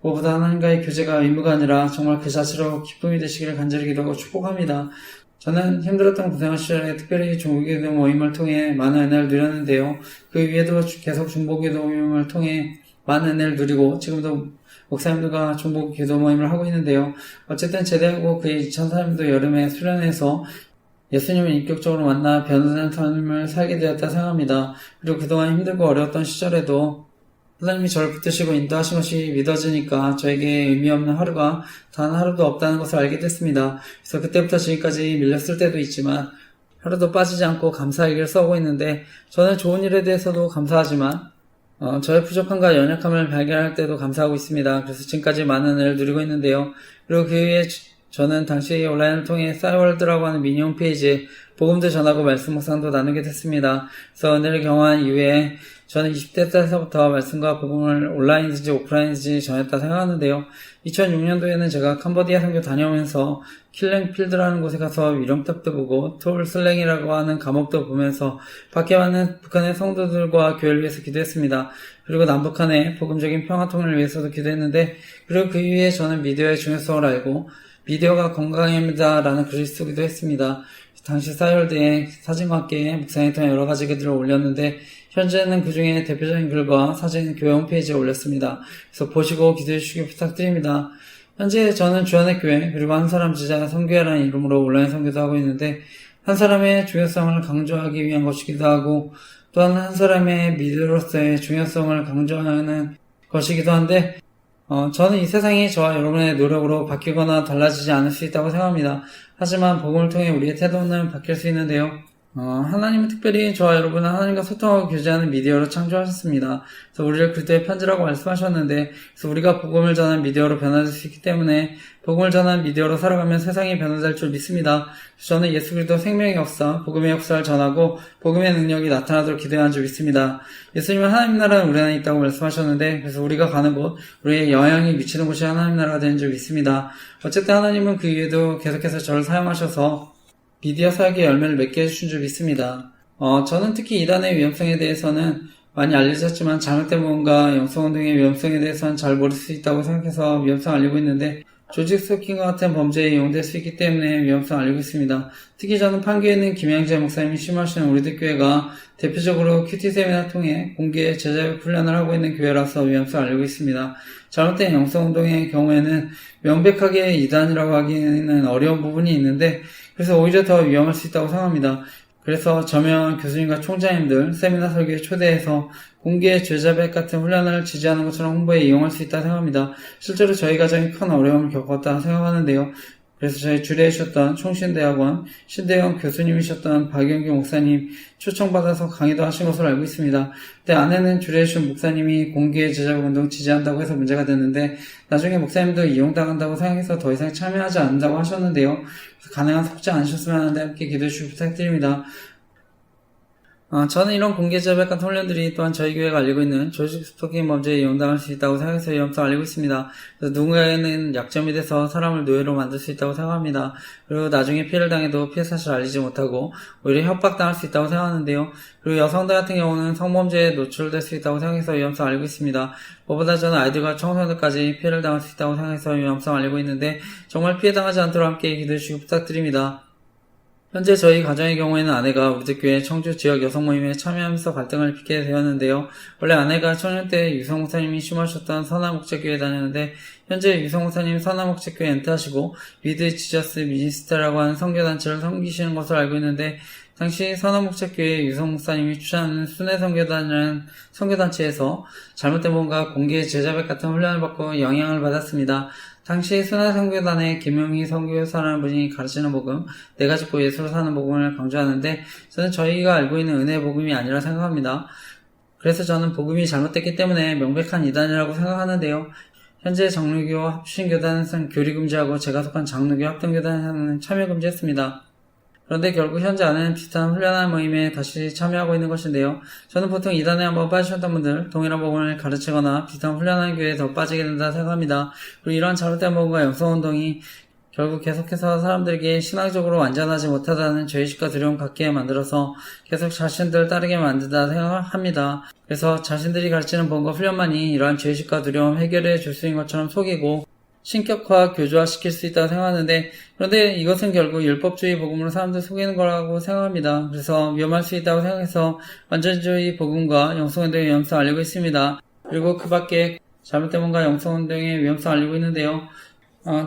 무엇보다 하나님과의 교제가 의무가 아니라 정말 그 자체로 기쁨이 되시기를 간절히 기도하고 축복합니다. 저는 힘들었던 군생활 시절에 특별히 중보기도 모임을 통해 많은 은혜를 누렸는데요. 그 위에도 계속 중보기도 모임을 통해 많은 은혜를 누리고 지금도 목사님들과 중보기도 모임을 하고 있는데요. 어쨌든 제대하고 그의 2004년도 여름에 수련회에서 예수님을 인격적으로 만나 변화된 삶을 살게 되었다 생각합니다. 그리고 그동안 힘들고 어려웠던 시절에도 하나님이 저를 붙드시고 인도하신 것이 믿어지니까 저에게 의미 없는 하루가 단 하루도 없다는 것을 알게 됐습니다. 그래서 그때부터 지금까지 밀렸을 때도 있지만 하루도 빠지지 않고 감사일기를 써오고 있는데 저는 좋은 일에 대해서도 감사하지만 저의 부족함과 연약함을 발견할 때도 감사하고 있습니다. 그래서 지금까지 많은 은혜를 누리고 있는데요. 그리고 그 후에 저는 당시 온라인을 통해 싸이월드라고 하는 미니 홈페이지에 복음도 전하고 말씀 묵상도 나누게 됐습니다. 그래서 은혜를 경험한 이후에 저는 20대 때서부터 말씀과 복음을 온라인이든지 오프라인이든지 전했다 생각하는데요. 2006년도에는 제가 캄보디아 선교 다녀오면서 킬링필드라는 곳에 가서 위령탑도 보고 톨슬랭이라고 하는 감옥도 보면서 밖에 많은 북한의 성도들과 교회를 위해서 기도했습니다. 그리고 남북한의 복음적인 평화통일을 위해서도 기도했는데 그리고 그 이후에 저는 미디어의 중요성을 알고 미디어가 건강입니다라는 글을 쓰기도 했습니다. 당시 싸이월드에 사진과 함께 묵상에 통해 여러 가지 글들을 올렸는데 현재는 그 중에 대표적인 글과 사진 교회 홈페이지에 올렸습니다. 그래서 보시고 기도해 주시기 부탁드립니다. 현재 저는 주안의 교회 그리고 한 사람 지자 선교회라는 이름으로 온라인 선교도 하고 있는데 한 사람의 중요성을 강조하기 위한 것이기도 하고 또한 한 사람의 미디어로서의 중요성을 강조하는 것이기도 한데 저는 이 세상이 저와 여러분의 노력으로 바뀌거나 달라지지 않을 수 있다고 생각합니다. 하지만 복음을 통해 우리의 태도는 바뀔 수 있는데요. 하나님은 특별히 저와 여러분은 하나님과 소통하고 교제하는 미디어로 창조하셨습니다. 그래서 우리를 그리스도의 편지라고 말씀하셨는데, 그래서 우리가 복음을 전하는 미디어로 변화될 수 있기 때문에 복음을 전하는 미디어로 살아가면 세상이 변화될 줄 믿습니다. 그래서 저는 예수 그리스도 생명의 역사, 복음의 역사를 전하고 복음의 능력이 나타나도록 기도하는 줄 믿습니다. 예수님은 하나님 나라는 우리 안에 있다고 말씀하셨는데, 그래서 우리가 가는 곳, 우리의 영향이 미치는 곳이 하나님 나라가 되는 줄 믿습니다. 어쨌든 하나님은 그 이후에도 계속해서 저를 사용하셔서 미디어 사역의 열매를 맺게 해주신 줄 믿습니다. 저는 특히 이단의 위험성에 대해서는 많이 알려졌지만 잘못된 부분과 영성운동의 위험성에 대해서는 잘 모를 수 있다고 생각해서 위험성을 알리고 있는데 조직 스토킹과 같은 범죄에 이용될 수 있기 때문에 위험성을 알리고 있습니다. 특히 저는 판교에 있는 김양재 목사님이 심하시는 우리들 교회가 대표적으로 큐티 세미나 통해 공개 제자교육 훈련을 하고 있는 교회라서 위험성을 알리고 있습니다. 잘못된 영성운동의 경우에는 명백하게 이단이라고 하기에는 어려운 부분이 있는데 그래서 오히려 더 위험할 수 있다고 생각합니다. 그래서 저명 교수님과 총장님들 세미나 설교에 초대해서 공개 죄자백 같은 훈련을 지지하는 것처럼 홍보에 이용할 수 있다 생각합니다. 실제로 저희 가정이 큰 어려움을 겪었다 생각하는데요. 그래서 저희 주례해 주셨던 총신대학원 신대영 교수님이셨던 박영규 목사님 초청받아서 강의도 하신 것으로 알고 있습니다. 그때 아내는 주례해 주신 목사님이 공개 제자백 운동 지지한다고 해서 문제가 됐는데 나중에 목사님도 이용당한다고 생각해서 더 이상 참여하지 않는다고 하셨는데요. 가능한 속지 않으셨으면 하는데 함께 기도해 주시기 부탁드립니다. 저는 이런 공개 제자백 같은 훈련들이 또한 저희 교회가 알리고 있는 조직 스토킹 범죄에 이용당할 수 있다고 생각해서 위험성을 알리고 있습니다. 그래서 누군가에는 약점이 돼서 사람을 노예로 만들 수 있다고 생각합니다. 그리고 나중에 피해를 당해도 피해 사실을 알리지 못하고 오히려 협박당할 수 있다고 생각하는데요. 그리고 여성들 같은 경우는 성범죄에 노출될 수 있다고 생각해서 위험성을 알고 있습니다. 무엇보다 저는 아이들과 청소년들까지 피해를 당할 수 있다고 생각해서 위험성을 알리고 있는데 정말 피해당하지 않도록 함께 기도해 주시기 부탁드립니다. 현재 저희 가정의 경우에는 아내가 우리들 교회 청주 지역 여성 모임에 참여하면서 갈등을 빚게 되었는데요. 원래 아내가 청년 때 유성 목사님이 심하셨던 선화목적교회에 다녔는데 현재 유성 목사님 선화목적교회 은퇴하시고 위드 지저스 미니스터라고 하는 선교단체를 섬기시는 것으로 알고 있는데 당시 선화목적교회 유성 목사님이 주최하는 순회선교단이라는 선교단체에서 잘못된 뭔가 공개 제자백 같은 훈련을 받고 영향을 받았습니다. 당시 순회선교단의 김영희 선교사라는 분이 가르치는 복음, 내가 짓고 예수로 사는 복음을 강조하는데 저는 저희가 알고 있는 은혜 복음이 아니라 생각합니다. 그래서 저는 복음이 잘못됐기 때문에 명백한 이단이라고 생각하는데요. 현재 정류교 합신교단에서는 교리 금지하고 제가 속한 장로교 합동교단에서는 참여 금지했습니다. 그런데 결국 현재 아내는 비슷한 훈련한 모임에 다시 참여하고 있는 것인데요. 저는 보통 이단에 한번 빠지셨던 분들 동일한 복음을 가르치거나 비슷한 훈련한 교회에 더 빠지게 된다 생각합니다. 그리고 이런 잘못된 복음과 영성운동이 결국 계속해서 사람들에게 신앙적으로 완전하지 못하다는 죄의식과 두려움 갖게 만들어서 계속 자신들 따르게 만든다 생각합니다. 그래서 자신들이 가르치는 복음과 훈련만이 이러한 죄의식과 두려움 해결해 줄 수 있는 것처럼 속이고 신격화, 교조화시킬 수 있다고 생각하는데 그런데 이것은 결국 율법주의 복음으로 사람들 속이는 거라고 생각합니다. 그래서 위험할 수 있다고 생각해서 완전주의 복음과 영성운동의 위험성을 알리고 있습니다. 그리고 그 밖에 잘못된 뭔가 영성운동의 위험성을 알리고 있는데요.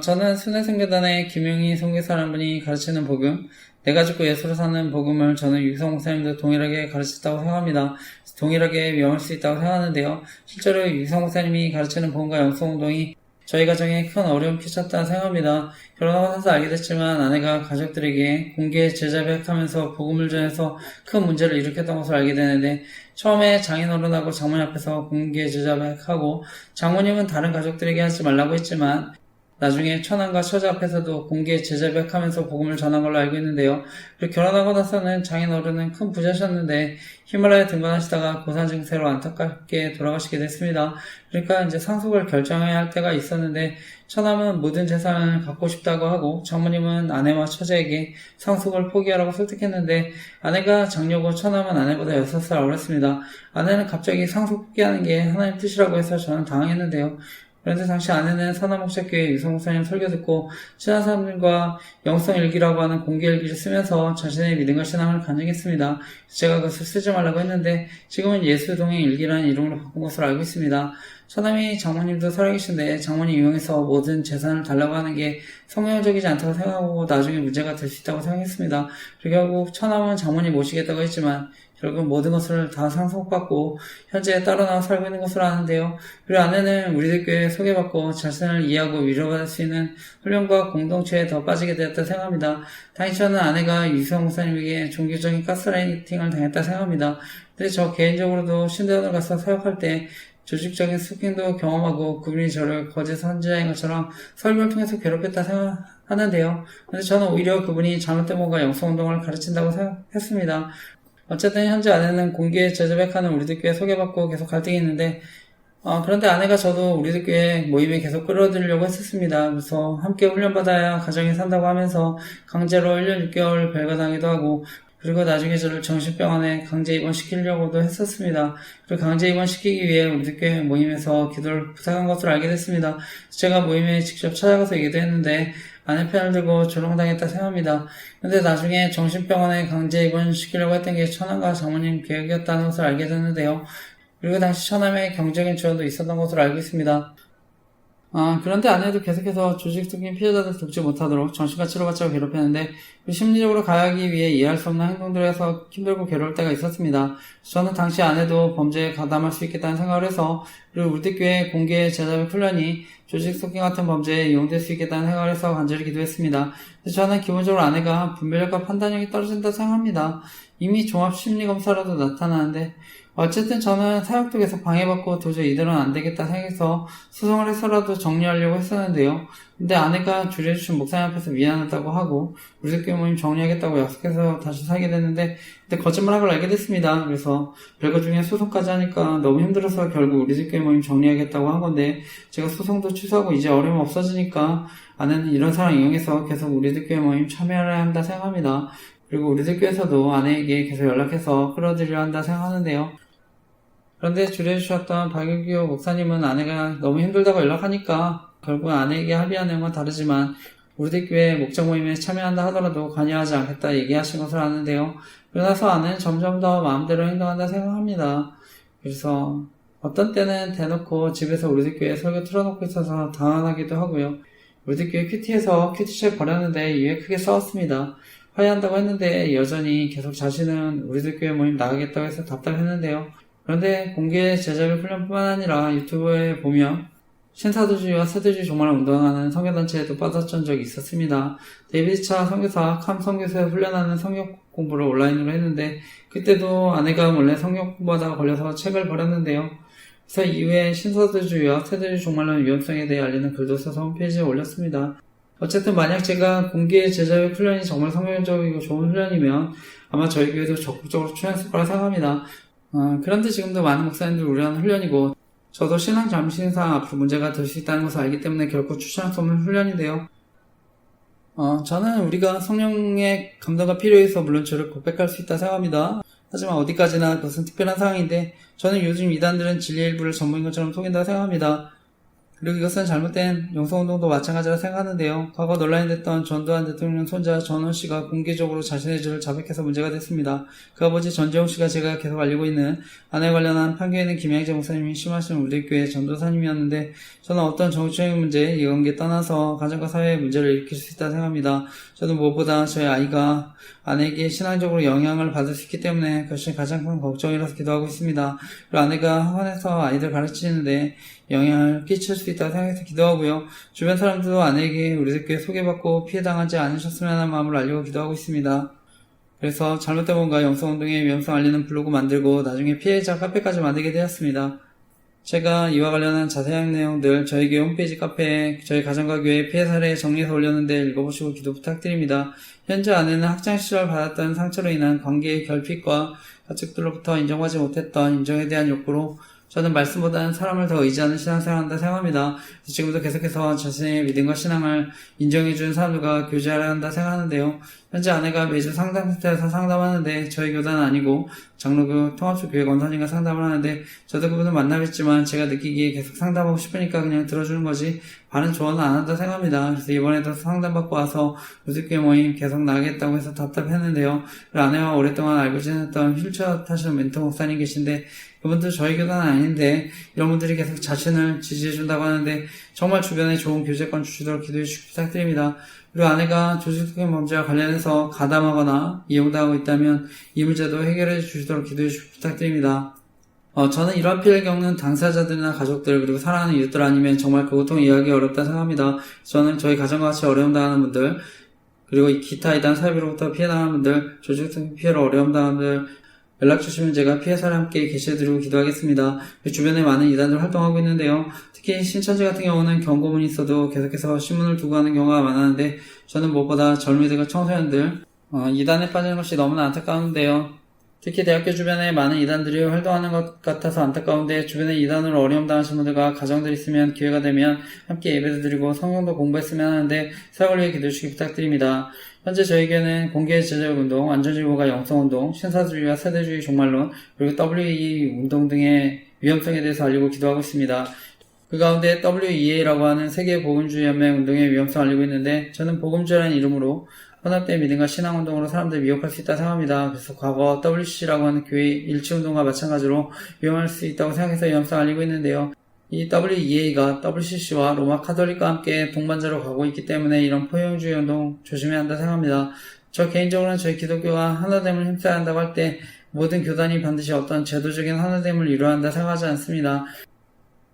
저는 순회선교단의 김용희 선교사라는 분이 가르치는 복음, 내가 죽고 예수로 사는 복음을 저는 유성 목사님도 동일하게 가르쳤다고 생각합니다. 동일하게 위험할 수 있다고 생각하는데요. 실제로 유성 목사님이 가르치는 복음과 영성운동이 저희 가정에 큰 어려움 끼쳤다 생각합니다. 결혼하고 나서 알게 됐지만 아내가 가족들에게 공개 제자백하면서 복음을 전해서 큰 문제를 일으켰던 것을 알게 되는데 처음에 장인어른하고 장모님 앞에서 공개 제자백하고 장모님은 다른 가족들에게 하지 말라고 했지만 나중에 처남과 처자 앞에서도 공개 제자백하면서 복음을 전한 걸로 알고 있는데요. 그리고 결혼하고 나서는 장인어른은 큰 부자셨는데 히말라야 등반하시다가 고산 증세로 안타깝게 돌아가시게 됐습니다. 그러니까 이제 상속을 결정해야 할 때가 있었는데 처남은 모든 재산을 갖고 싶다고 하고 장모님은 아내와 처제에게 상속을 포기하라고 설득했는데 아내가 장녀고 처남은 아내보다 6살 어렸습니다. 아내는 갑자기 상속 포기하는 게 하나님 뜻이라고 해서 저는 당황했는데요. 그런데 당시 아내는 선화목적교회 유성 목사님 설교 듣고 친한 사람들과 영성일기라고 하는 공개일기를 쓰면서 자신의 믿음과 신앙을 간증했습니다. 제가 그것을 쓰지 말라고 했는데 지금은 예수동행일기라는 이름으로 바꾼 것으로 알고 있습니다. 처남이 장모님도 살아계신데 장모님 이용해서 모든 재산을 달라고 하는 게 성경적이지 않다고 생각하고 나중에 문제가 될 수 있다고 생각했습니다. 그리고 결국 처남은 장모님 모시겠다고 했지만 결국 모든 것을 다 상속받고 현재 따로 나와 살고 있는 것으로 아는데요. 그리고 아내는 우리들 교회에 소개받고 자신을 이해하고 위로받을 수 있는 훈련과 공동체에 더 빠지게 되었다 생각합니다. 당시 저는 아내가 유성 목사님에게 종교적인 가스라이팅을 당했다 생각합니다. 근데 저 개인적으로도 신대원을 가서 사역할 때 조직적인 스토킹도 경험하고 그분이 저를 거짓 선지자인 것처럼 설교를 통해서 괴롭혔다 생각하는데요. 근데 저는 오히려 그분이 잘못된 뭔가 영성운동을 가르친다고 생각했습니다. 어쨌든 현재 아내는 공개 제자백하는 우리들 교회 소개받고 계속 갈등이 있는데 그런데 아내가 저도 우리들 교회 모임에 계속 끌어들이려고 했었습니다. 그래서 함께 훈련받아야 가정에 산다고 하면서 강제로 1년 6개월 별가당기도 하고 그리고 나중에 저를 정신병원에 강제 입원시키려고도 했었습니다. 그리고 강제 입원시키기 위해 우리들 교회 모임에서 기도를 부탁한 것으로 알게 됐습니다. 제가 모임에 직접 찾아가서 얘기도 했는데 아내 편을 들고 조롱당했다 생각합니다. 근데 나중에 정신병원에 강제 입원시키려고 했던 게 처남과 장모님 계획이었다는 것을 알게 됐는데요. 그리고 당시 처남의 경제적인 지원도 있었던 것으로 알고 있습니다. 그런데 아내도 계속해서 조직 속인 피해자들 돕지 못하도록 정신과 치료받자고 괴롭혔는데 심리적으로 가하기 위해 이해할 수 없는 행동들을 해서 힘들고 괴로울 때가 있었습니다. 저는 당시 아내도 범죄에 가담할 수 있겠다는 생각을 해서 그리고 우리교회 공개 제자별 훈련이 조직 속인 같은 범죄에 이용될 수 있겠다는 생각을 해서 간절히 기도했습니다. 저는 기본적으로 아내가 분별력과 판단력이 떨어진다 생각합니다. 이미 종합심리검사라도 나타나는데 어쨌든 저는 사역도 계속 방해받고 도저히 이대로는 안 되겠다 생각해서 소송을 해서라도 정리하려고 했었는데요. 근데 아내가 주례주신 목사님 앞에서 미안하다고 하고 우리교회 모임 정리하겠다고 약속해서 다시 살게 됐는데 그때 거짓말한 걸 알게 됐습니다. 그래서 별거 중에 소송까지 하니까 너무 힘들어서 결국 우리교회 모임 정리하겠다고 한 건데 제가 소송도 취소하고 이제 어려움 없어지니까 아내는 이런 상황 이용해서 계속 우리교회 모임 참여해야 한다 생각합니다. 그리고 우리교회에서도 아내에게 계속 연락해서 끌어들여야 한다 생각하는데요. 그런데 주례해주셨던 박윤규 목사님은 아내가 너무 힘들다고 연락하니까 결국 아내에게 합의한 내용은 다르지만 우리교회 목적 모임에 참여한다 하더라도 관여하지 않겠다 얘기하신 것을 아는데요. 그러나서 아내는 점점 더 마음대로 행동한다 생각합니다. 그래서 어떤 때는 대놓고 집에서 우리교회 설교 틀어놓고 있어서 당황하기도 하고요. 우리교회 큐티에서 큐티책 버렸는데 이후에 크게 싸웠습니다. 화해한다고 했는데 여전히 계속 자신은 우리교회 모임 나가겠다고 해서 답답했는데요. 그런데 공개 제자별 훈련뿐만 아니라 유튜브에 보면 신사도주의와 세대주의 종말을 운동하는 선교단체에도 빠졌던 적이 있었습니다. 데이비드차 선교사 캄 선교사에 훈련하는 성경 공부를 온라인으로 했는데 그때도 아내가 몰래 성경 공부하다가 걸려서 책을 버렸는데요. 그래서 이후에 신사도주의와 세대주의 종말론 위험성에 대해 알리는 글도 써서 홈페이지에 올렸습니다. 어쨌든 만약 제가 공개 제자별 훈련이 정말 성경적이고 좋은 훈련이면 아마 저희 교회도 적극적으로 출연했을 거라 생각합니다. 그런데 지금도 많은 목사님들 우려하는 훈련이고 저도 신앙 잠시인상 앞으로 문제가 될 수 있다는 것을 알기 때문에 결코 추천할 수 없는 훈련인데요. 저는 우리가 성령의 감동과 필요해서 물론 저를 고백할 수 있다 생각합니다. 하지만 어디까지나 그것은 특별한 상황인데 저는 요즘 이단들은 진리의 일부를 전부인 것처럼 속인다고 생각합니다. 그리고 이것은 잘못된 영성운동도 마찬가지라 생각하는데요. 과거 논란이 됐던 전두환 대통령 손자 전원 씨가 공개적으로 자신의 죄를 자백해서 문제가 됐습니다. 그 아버지 전재홍 씨가 제가 계속 알리고 있는 아내 관련한 판교에 있는 김양재 목사님이 심하신 우리교회 전도사님이었는데 저는 어떤 정치적인 문제, 이관계 떠나서 가정과 사회의 문제를 일으킬 수 있다고 생각합니다. 저는 무엇보다 저희 아이가 아내에게 신앙적으로 영향을 받을 수 있기 때문에 그것이 가장 큰 걱정이라서 기도하고 있습니다. 그리고 아내가 학원에서 아이들 가르치는데 영향을 끼칠 수 있다고 생각해서 기도하고요. 주변 사람들도 아내에게 우리들께 소개받고 피해당하지 않으셨으면 하는 마음을 알리고 기도하고 있습니다. 그래서 잘못된 뭔가 영성운동의 위험성 알리는 블로그 만들고 나중에 피해자 카페까지 만들게 되었습니다. 제가 이와 관련한 자세한 내용들 저희 교회 홈페이지 카페에 저희 가정과 교회 피해 사례 정리해서 올렸는데 읽어보시고 기도 부탁드립니다. 현재 아내는 학창시절 받았던 상처로 인한 관계의 결핍과 가족들로부터 인정받지 못했던 인정에 대한 욕구로 저는 말씀보다는 사람을 더 의지하는 신앙생활을 한다 생각합니다. 지금도 계속해서 자신의 믿음과 신앙을 인정해주는 사람들과 교제하려 한다 생각하는데요. 현재 아내가 매주 상담센터에서 상담하는데 저희 교단은 아니고 장로교 통합수 교회 권사님과 상담을 하는데 저도 그분을 만나뵙지만 제가 느끼기에 계속 상담하고 싶으니까 그냥 들어주는 거지 바른 조언은 안 한다 생각합니다. 그래서 이번에도 상담받고 와서 우리교회 모임 계속 나가겠다고 해서 답답했는데요. 아내와 오랫동안 알고 지냈던 휠체어 타시는 멘토 목사님 계신데 그분도 저희 교단은 아닌데 이런 분들이 계속 자신을 지지해준다고 하는데 정말 주변에 좋은 교제권 주시도록 기도해 주시기 부탁드립니다. 그리고 아내가 조직적인 범죄와 관련해서 가담하거나 이용당하고 있다면 이 문제도 해결해 주시도록 기도해 주시기 부탁드립니다. 저는 이러한 피해를 겪는 당사자들이나 가족들 그리고 사랑하는 이웃들 아니면 정말 그 고통 이해하기 어렵다 생각합니다. 저는 저희 가정과 같이 어려움 당하는 분들 그리고 기타 이단 사회비로부터 피해당하는 분들 조직적인 피해로 어려움 당하는 분들 연락 주시면 제가 피해사를 함께 게시해드리고 기도하겠습니다. 주변에 많은 이단들 활동하고 있는데요. 특히 신천지 같은 경우는 경고문이 있어도 계속해서 신문을 두고 하는 경우가 많았는데 저는 무엇보다 젊은이들과 청소년들 이단에 빠지는 것이 너무나 안타까운데요. 특히 대학교 주변에 많은 이단들이 활동하는 것 같아서 안타까운데 주변에 이단으로 어려움 당하신 분들과 가정들 있으면 기회가 되면 함께 예배도 드리고 성경도 공부했으면 하는데 사역을 위해 기도해 주시기 부탁드립니다. 현재 저에게는 공개 제자율 운동, 안전지보가 영성운동, 신사주의와 세대주의 종말론, 그리고 WE 운동 등의 위험성에 대해서 알리고 기도하고 있습니다. 그 가운데 WEA라고 하는 세계복음주의연맹 운동의 위험성을 알리고 있는데 저는 복음주의라는 이름으로 혼합된 믿음과 신앙운동으로 사람들을 미혹할 수 있다고 생각합니다. 그래서 과거 WC라고 하는 교회 일치운동과 마찬가지로 위험할 수 있다고 생각해서 위험성을 알리고 있는데요. 이 WEA가 WCC와 로마 카톨릭과 함께 동반자로 가고 있기 때문에 이런 포용주의 운동 조심해야 한다 생각합니다. 저 개인적으로는 저희 기독교가 하나됨을 힘써야 한다고 할 때 모든 교단이 반드시 어떤 제도적인 하나됨을 이루어야 한다 생각하지 않습니다.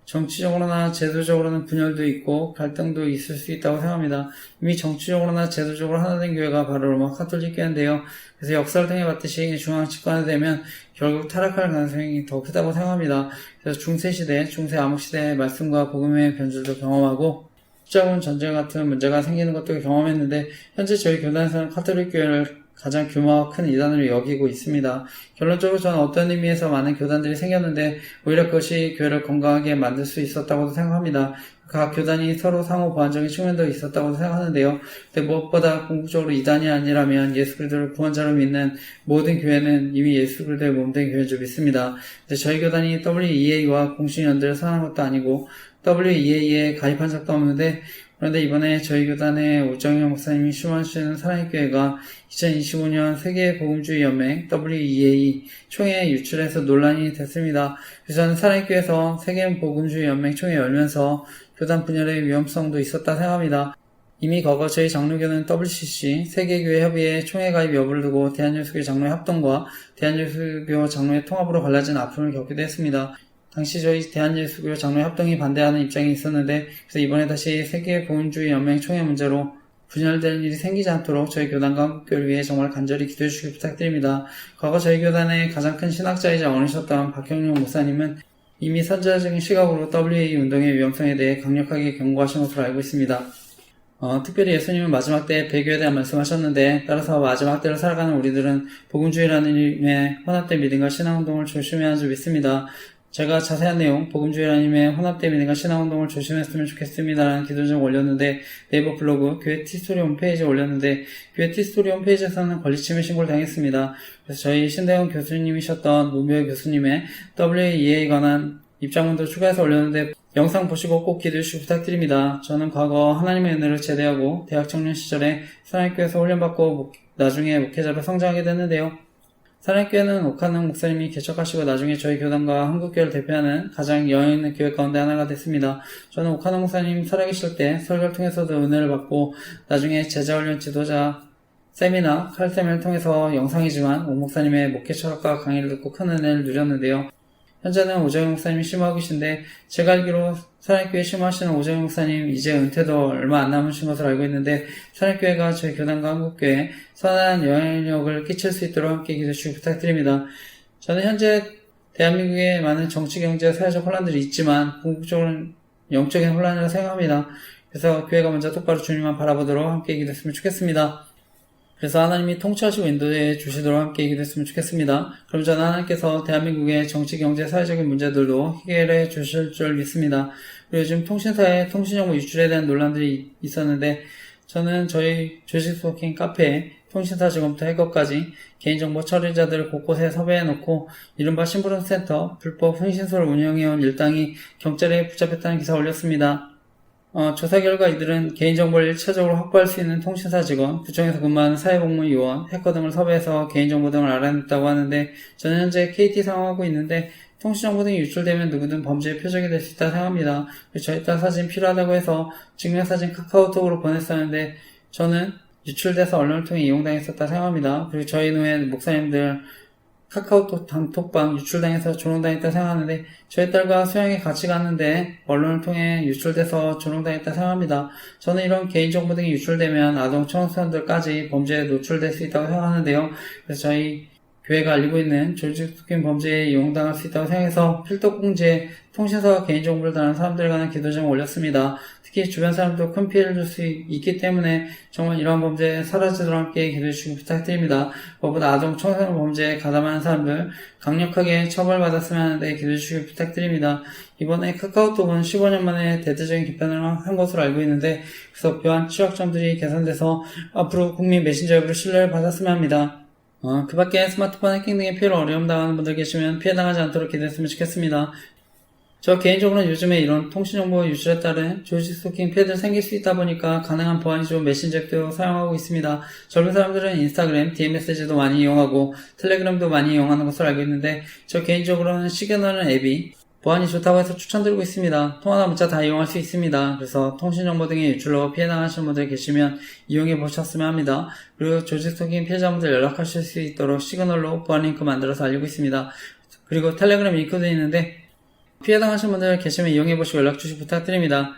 정치적으로나 제도적으로는 분열도 있고 갈등도 있을 수 있다고 생각합니다. 이미 정치적으로나 제도적으로 하나된 교회가 바로 로마 카톨릭 교회인데요. 그래서 역사를 통해 봤듯이 중앙 집권이 되면 결국 타락할 가능성이 더 크다고 생각합니다. 그래서 중세시대, 중세 암흑시대의 말씀과 복음의 변질도 경험하고 십자군 전쟁 같은 문제가 생기는 것도 경험했는데 현재 저희 교단에서는 카톨릭 교회를 가장 규모가 큰 이단으로 여기고 있습니다. 결론적으로 저는 어떤 의미에서 많은 교단들이 생겼는데 오히려 그것이 교회를 건강하게 만들 수 있었다고도 생각합니다. 각 교단이 서로 상호 보완적인 측면도 있었다고 생각하는데요. 근데 무엇보다 궁극적으로 이단이 아니라면 예수 그리스도를 구원자로 믿는 모든 교회는 이미 예수 그리스도의 몸된 교회인 줄 믿습니다. 근데 저희 교단이 WEA와 공식 연대를 선언한 것도 아니고 WEA에 가입한 적도 없는데 그런데 이번에 저희 교단의 오정현 목사님이 심원하시는 사랑의 교회가 2025년 세계복음주의 연맹 WEA 총회 유출해서 논란이 됐습니다. 그래서 저는 사랑의 교회에서 세계복음주의 연맹 총회 열면서 교단 분열의 위험성도 있었다 생각합니다. 이미 과거 저희 장로교는 WCC 세계교회 협의회 총회 가입 여부를 두고 대한예수교 장로회 합동과 대한예수교 장로회 통합으로 갈라진 아픔을 겪기도 했습니다. 당시 저희 대한예수교 장로회 합동이 반대하는 입장이 있었는데 그래서 이번에 다시 세계복음주의 연맹 총회 문제로 분열될 일이 생기지 않도록 저희 교단과 한국교회를 위해 정말 간절히 기도해 주시기 부탁드립니다. 과거 저희 교단의 가장 큰 신학자이자 어른이셨던 박형룡 목사님은 이미 선지자적인 시각으로 WA 운동의 위험성에 대해 강력하게 경고하신 것으로 알고 있습니다. 특별히 예수님은 마지막 때에 배교에 대한 말씀하셨는데 따라서 마지막 때를 살아가는 우리들은 복음주의라는 이름의 혼합된 믿음과 신앙운동을 조심해야 하는 줄 믿습니다. 제가 자세한 내용, 복음주의라는 이름의 혼합된 믿음과 신앙운동을 조심했으면 좋겠습니다라는 기도 좀 올렸는데 네이버 블로그 교회 티스토리 홈페이지에 올렸는데 교회 티스토리 홈페이지에서는 권리침해 신고를 당했습니다. 그래서 저희 신대원 교수님이셨던 문묘 교수님의 WEA에 관한 입장문도 추가해서 올렸는데 영상 보시고 꼭 기도해 주시기 부탁드립니다. 저는 과거 하나님의 은혜를 제대하고 대학 청년 시절에 사랑교회에서 훈련받고 나중에 목회자로 성장하게 됐는데요. 사랑교회는 옥하능 목사님이 개척하시고 나중에 저희 교단과 한국교회를 대표하는 가장 여유 있는 교회 가운데 하나가 됐습니다. 저는 옥하능 목사님 살아계실 때 설교를 통해서도 은혜를 받고 나중에 제자훈련 지도자 세미나 칼세미를 통해서 영상이지만 옥 목사님의 목회 철학과 강의를 듣고 큰 은혜를 누렸는데요. 현재는 오정영 목사님이 심호하고 계신데 제가 알기로 사랑교회 심호하시는 오정영 목사님 이제 은퇴도 얼마 안 남으신 것으로 알고 있는데 사랑교회가 저희 교단과 한국교회에 선한 영향력을 끼칠 수 있도록 함께 기도해 주시기 부탁드립니다. 저는 현재 대한민국에 많은 정치, 경제, 사회적 혼란들이 있지만 궁극적으로는 영적인 혼란이라고 생각합니다. 그래서 교회가 먼저 똑바로 주님만 바라보도록 함께 기도했으면 좋겠습니다. 그래서 하나님이 통치하시고 인도해 주시도록 함께 기도했으면 좋겠습니다. 그럼 저는 하나님께서 대한민국의 정치, 경제, 사회적인 문제들도 해결해 주실 줄 믿습니다. 그리고 요즘 통신사의 통신정보 유출에 대한 논란들이 있었는데 저는 저희 조직 스토킹 카페에 통신사 직원부터 해커까지 개인정보 처리자들을 곳곳에 섭외해놓고 이른바 심부름센터 불법 통신소를 운영해온 일당이 경찰에 붙잡혔다는 기사 올렸습니다. 조사 결과 이들은 개인정보를 1차적으로 확보할 수 있는 통신사 직원, 구청에서 근무하는 사회복무요원, 해커 등을 섭외해서 개인정보 등을 알아냈다고 하는데 저는 현재 KT 사용하고 있는데 통신정보 등이 유출되면 누구든 범죄의 표적이 될 수 있다 생각합니다. 저희 딸 사진 필요하다고 해서 증명사진 카카오톡으로 보냈었는데 저는 유출돼서 언론을 통해 이용당했었다 생각합니다. 그리고 저희 노예 목사님들 카카오톡 단톡방 유출당해서 조롱당했다 생각하는데 저희 딸과 수영에 같이 갔는데 언론을 통해 유출돼서 조롱당했다 생각합니다. 저는 이런 개인정보 등이 유출되면 아동 청소년들까지 범죄에 노출될 수 있다고 생각하는데요. 그래서 저희 교회가 알리고 있는 조직적인 범죄에 이용당할 수 있다고 생각해서 필독공지에 통신사와 개인정보를 다루는 사람들에 관한 기도점을 올렸습니다. 특히 주변 사람도 큰 피해를 줄 수 있기 때문에 정말 이러한 범죄에 사라지도록 함께 기도해 주시기 부탁드립니다. 무엇보다 아동 청소년 범죄에 가담하는 사람들 강력하게 처벌받았으면 하는데 기도해 주시기 부탁드립니다. 이번에 카카오톡은 15년 만에 대대적인 개편을 한 것으로 알고 있는데 그래서 묘한 취약점들이 개선돼서 앞으로 국민 메신저 앱으로 신뢰를 받았으면 합니다. 그 밖에 스마트폰 해킹 등의 피해로 어려움 당하는 분들 계시면 피해당하지 않도록 기도했으면 좋겠습니다. 저 개인적으로는 요즘에 이런 통신정보 유출에 따른 조직 스토킹 피해들 생길 수 있다 보니까 가능한 보안이 좋은 메신저 앱도 사용하고 있습니다. 젊은 사람들은 인스타그램, DM메시지도 많이 이용하고 텔레그램도 많이 이용하는 것으로 알고 있는데 저 개인적으로는 시그널은 앱이 보안이 좋다고 해서 추천드리고 있습니다. 통화나 문자 다 이용할 수 있습니다. 그래서 통신정보 등의 유출로 피해 당하시는 분들 계시면 이용해 보셨으면 합니다. 그리고 조직 스토킹 피해자분들 연락하실 수 있도록 시그널로 보안 링크 만들어서 알리고 있습니다. 그리고 텔레그램 링크도 있는데 피해 당하신 분들 계시면 이용해 보시고 연락 주시 부탁드립니다.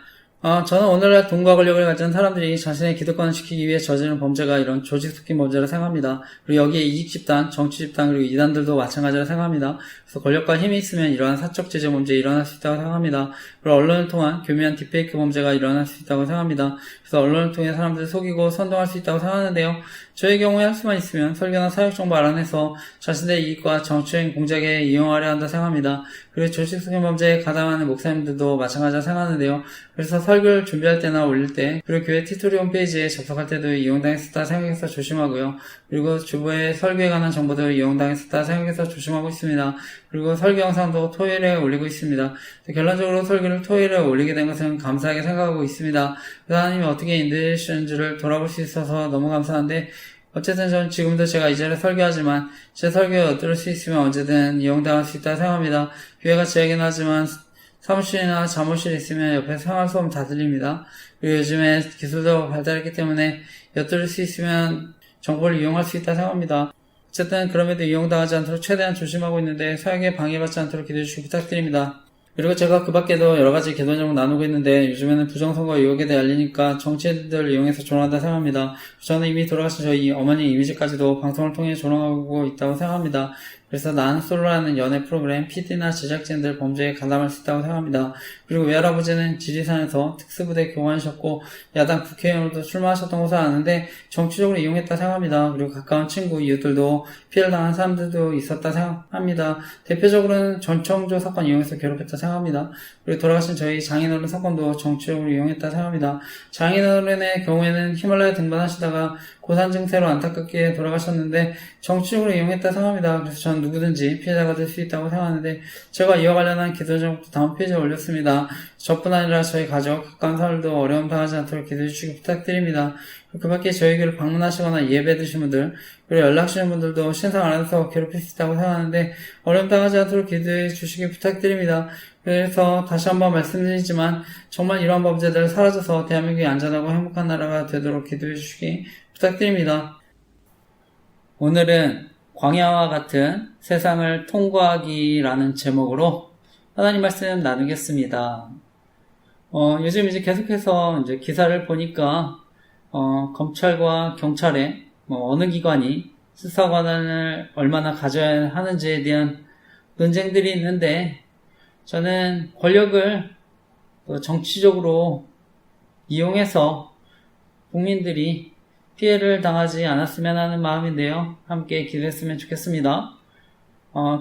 저는 오늘날 돈과 권력을 가진 사람들이 자신의 기득권을 지키기 위해 저지르는 범죄가 이런 조직 스토킹 범죄라 생각합니다. 그리고 여기에 이익 집단, 정치 집단, 그리고 이단들도 마찬가지라 생각합니다. 그래서 권력과 힘이 있으면 이러한 사적 제재 범죄가 일어날 수 있다고 생각합니다. 그리고 언론을 통한 교묘한 딥페이크 범죄가 일어날 수 있다고 생각합니다. 그래서 언론을 통해 사람들을 속이고 선동할 수 있다고 생각하는데요. 저의 경우에 할 수만 있으면 설계나 사육정보 알아내서 자신의 이익과 정치적인 공작에 이용하려 한다 생각합니다. 그리고 조직 스토킹 범죄에 가담하는 목사님들도 마찬가지라 생각하는데요. 그래서 설교를 준비할 때나 올릴 때, 그리고 교회 티토리 홈페이지에 접속할 때도 이용당했었다 생각해서 조심하고요. 그리고 주보에 설교에 관한 정보도 이용당했었다 생각해서 조심하고 있습니다. 그리고 설교 영상도 토요일에 올리고 있습니다. 결론적으로 설교를 토요일에 올리게 된 것은 감사하게 생각하고 있습니다. 하나님이 어떻게 인도해주시는지를 돌아볼 수 있어서 너무 감사한데, 어쨌든 전 지금도 제가 이 자리에 설교하지만 제 설교에 엿들을 수 있으면 언제든 이용당할 수 있다고 생각합니다. 교회가 제이긴 하지만 사무실이나 잠옷실에 있으면 옆에 생활소음 다 들립니다. 그리고 요즘에 기술도 발달했기 때문에 엿들을 수 있으면 정보를 이용할 수 있다고 생각합니다. 어쨌든 그럼에도 이용당하지 않도록 최대한 조심하고 있는데 사역에 방해받지 않도록 기도해 주시기 부탁드립니다. 그리고 제가 그 밖에도 여러가지 기도 제목 나누고 있는데 요즘에는 부정선거 의혹에 대해 알리니까 정치인들을 이용해서 조롱한다 생각합니다. 저는 이미 돌아가신 저희 어머니 이미지까지도 방송을 통해 조롱하고 있다고 생각합니다. 그래서 나는 솔로라는 연애 프로그램 PD나 제작진들 범죄에 가담할 수 있다고 생각합니다. 그리고 외할아버지는 지리산에서 특수부대 교관이셨고 야당 국회의원으로도 출마하셨던 것을 아는데 정치적으로 이용했다 생각합니다. 그리고 가까운 친구, 이웃들도 피해를 당한 사람들도 있었다 생각합니다. 대표적으로는 전청조 사건 이용해서 괴롭혔다 생각합니다. 그리고 돌아가신 저희 장인어른 사건도 정치적으로 이용했다 생각합니다. 장인어른의 경우에는 히말라야 등반하시다가 고산 증세로 안타깝게 돌아가셨는데 정치적으로 이용했다 생각합니다. 그래서 전 누구든지 피해자가 될 수 있다고 생각하는데 제가 이와 관련한 기도 제목도 다음 페이지에 올렸습니다. 저뿐 아니라 저희 가족, 가까운 사람들도 어려움 당하지 않도록 기도해 주시기 부탁드립니다. 그 밖에 저희 교회를 방문하시거나 예배 드신 분들, 그리고 연락 주시는 분들도 신상 안에서 괴롭힐 수 있다고 생각하는데 어려움 당하지 않도록 기도해 주시기 부탁드립니다. 그래서 다시 한번 말씀드리지만 정말 이러한 범죄들 사라져서 대한민국이 안전하고 행복한 나라가 되도록 기도해 주시기 부탁드립니다. 오늘은 광야와 같은 세상을 통과하기라는 제목으로 하나님 말씀 나누겠습니다. 요즘 이제 계속해서 이제 기사를 보니까 검찰과 경찰의 어느 기관이 수사 권한을 얼마나 가져야 하는지에 대한 논쟁들이 있는데 저는 권력을 정치적으로 이용해서 국민들이 피해를 당하지 않았으면 하는 마음인데요. 함께 기도했으면 좋겠습니다.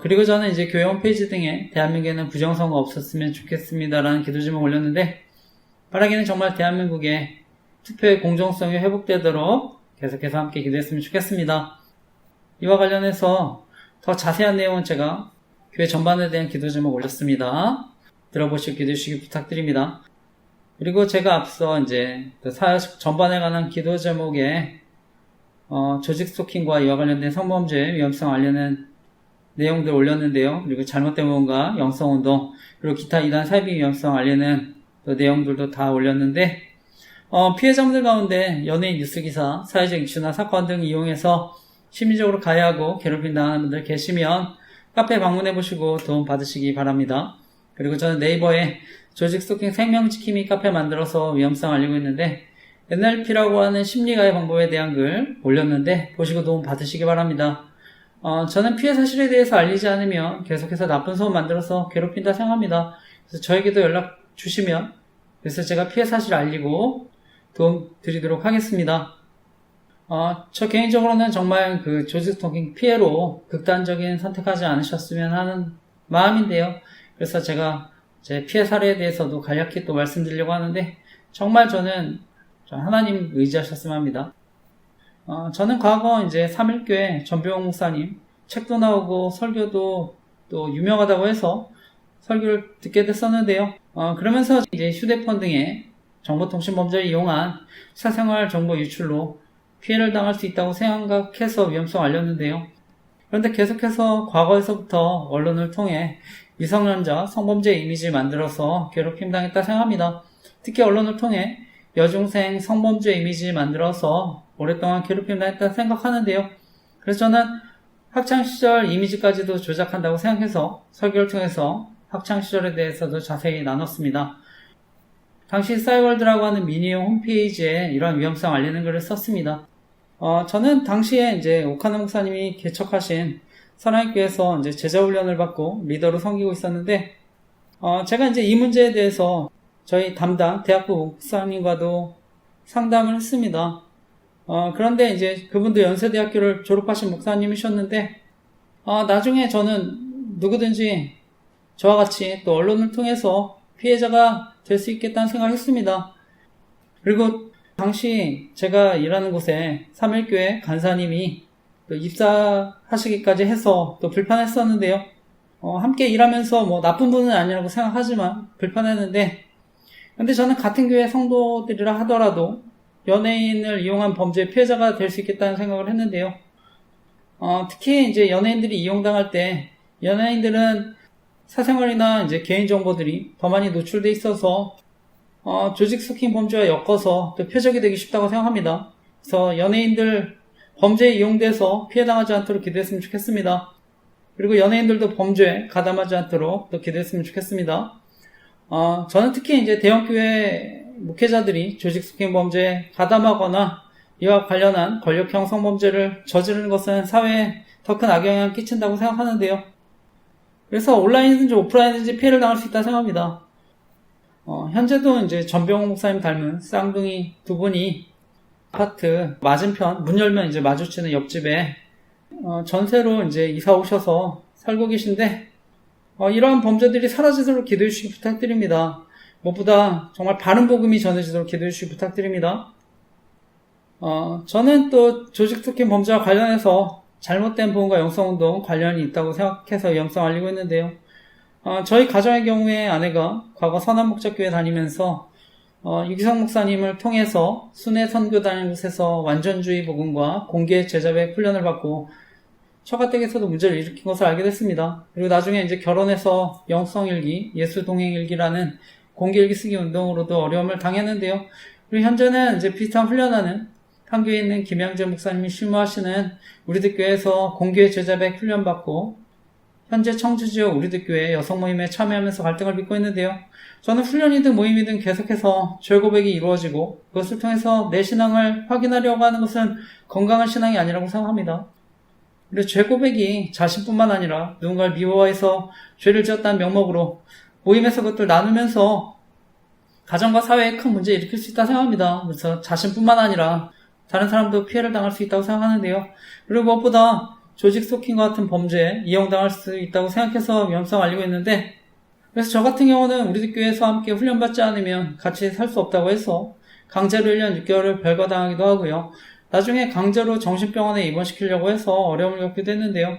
그리고 저는 이제 교회 홈페이지 등에 대한민국에는 부정선거 없었으면 좋겠습니다라는 기도 제목 올렸는데 바라기는 정말 대한민국의 투표의 공정성이 회복되도록 계속해서 함께 기도했으면 좋겠습니다. 이와 관련해서 더 자세한 내용은 제가 교회 전반에 대한 기도 제목 올렸습니다. 들어보시고 기도해 주시기 부탁드립니다. 그리고 제가 앞서 이제 사역 전반에 관한 기도 제목에 조직 스토킹과 이와 관련된 성범죄 위험성 알리는 내용들 올렸는데요. 그리고 잘못된 무언가, 영성운동, 그리고 기타 이단 사이비 위험성 알리는 내용들도 다 올렸는데 피해자분들 가운데 연예인 뉴스기사, 사회적 이슈나 사건 등 이용해서 심리적으로 가해하고 괴롭힘 당하는 분들 계시면 카페 방문해보시고 도움 받으시기 바랍니다. 그리고 저는 네이버에 조직 스토킹 생명지킴이 카페 만들어서 위험성 알리고 있는데 NLP라고 하는 심리가해 방법에 대한 글 올렸는데 보시고 도움 받으시기 바랍니다. 저는 피해 사실에 대해서 알리지 않으면 계속해서 나쁜 소문 만들어서 괴롭힌다 생각합니다. 그래서 저에게도 연락 주시면 그래서 제가 피해 사실 알리고 도움 드리도록 하겠습니다. 저 개인적으로는 정말 그 조직 스토킹 피해로 극단적인 선택하지 않으셨으면 하는 마음인데요. 그래서 제가 제 피해 사례에 대해서도 간략히 또 말씀드리려고 하는데 정말 저는 하나님 의지하셨으면 합니다. 저는 과거 이제 3일교회 전병욱 목사님 책도 나오고 설교도 또 유명하다고 해서 설교를 듣게 됐었는데요. 그러면서 이제 휴대폰 등의 정보통신범죄를 이용한 사생활 정보 유출로 피해를 당할 수 있다고 생각해서 위험성 알렸는데요. 그런데 계속해서 과거에서부터 언론을 통해 미성년자 성범죄 이미지 만들어서 괴롭힘 당했다 생각합니다. 특히 언론을 통해 여중생 성범죄 이미지 만들어서 오랫동안 괴롭힘 당했다 생각하는데요. 그래서 저는 학창시절 이미지까지도 조작한다고 생각해서 설교를 통해서 학창시절에 대해서도 자세히 나눴습니다. 당시 싸이월드라고 하는 미니용 홈페이지에 이런 위험성 알리는 글을 썼습니다. 저는 당시에 이제 오카노 목사님이 개척하신 사랑의교회에서 이제 제자훈련을 받고 리더로 섬기고 있었는데, 제가 이제 이 문제에 대해서 저희 담당 대학부 목사님과도 상담을 했습니다. 그런데 이제 그분도 연세대학교를 졸업하신 목사님이셨는데, 나중에 저는 누구든지 저와 같이 또 언론을 통해서 피해자가 될 수 있겠다는 생각을 했습니다. 그리고 당시 제가 일하는 곳에 삼일교회 간사님이 또 입사하시기까지 해서 또 불편했었는데요. 함께 일하면서 뭐 나쁜 분은 아니라고 생각하지만 불편했는데, 근데 저는 같은 교회 성도들이라 하더라도 연예인을 이용한 범죄의 피해자가 될 수 있겠다는 생각을 했는데요. 특히 이제 연예인들이 이용당할 때 연예인들은 사생활이나 이제 개인정보들이 더 많이 노출돼 있어서 조직 스토킹 범죄와 엮어서 또 표적이 되기 쉽다고 생각합니다. 그래서 연예인들 범죄에 이용돼서 피해당하지 않도록 기도했으면 좋겠습니다. 그리고 연예인들도 범죄에 가담하지 않도록 또 기도했으면 좋겠습니다. 저는 특히 이제 대형교회 목회자들이 조직 스토킹 범죄에 가담하거나 이와 관련한 권력형 성범죄를 저지르는 것은 사회에 더 큰 악영향을 끼친다고 생각하는데요. 그래서 온라인이든지 오프라인이든지 피해를 당할 수 있다고 생각합니다. 현재도 이제 전병호 목사님 닮은 쌍둥이 두 분이 아파트 맞은편 문 열면 이제 마주치는 옆집에 전세로 이제 이사 오셔서 살고 계신데, 이러한 범죄들이 사라지도록 기도해 주시기 부탁드립니다. 무엇보다 정말 바른 복음이 전해지도록 기도해 주시기 부탁드립니다. 저는 또 조직 스토킹 범죄와 관련해서 잘못된 보험과 영성운동 관련이 있다고 생각해서 위험성 알리고 있는데요. 저희 가정의 경우에 아내가 과거 선한목적교회 다니면서 유기성 목사님을 통해서 순회 선교 다니는 곳에서 완전주의 복음과 공개 제자백 훈련을 받고 처가댁에서도 문제를 일으킨 것을 알게 됐습니다. 그리고 나중에 이제 결혼해서 영성일기, 예수동행일기라는 공개일기 쓰기 운동으로도 어려움을 당했는데요. 그리고 현재는 이제 비슷한 훈련하는 한 교회에 있는 김양재 목사님이 실무하시는 우리들 교회에서 공개 제자백 훈련받고 현재 청주지역 우리들 교회 여성 모임에 참여하면서 갈등을 빚고 있는데요. 저는 훈련이든 모임이든 계속해서 죄 고백이 이루어지고 그것을 통해서 내 신앙을 확인하려고 하는 것은 건강한 신앙이 아니라고 생각합니다. 그리고 죄 고백이 자신뿐만 아니라 누군가를 미워해서 죄를 지었다는 명목으로 모임에서 그것들 나누면서 가정과 사회에 큰 문제 일으킬 수 있다고 생각합니다. 그래서 자신뿐만 아니라 다른 사람도 피해를 당할 수 있다고 생각하는데요. 그리고 무엇보다 조직 스토킹과 같은 범죄에 이용당할 수 있다고 생각해서 위험성을 알리고 있는데, 그래서 저 같은 경우는 우리 교회에서 함께 훈련받지 않으면 같이 살 수 없다고 해서 강제로 1년 6개월을 별거당하기도 하고요. 나중에 강제로 정신병원에 입원시키려고 해서 어려움을 겪기도 했는데요.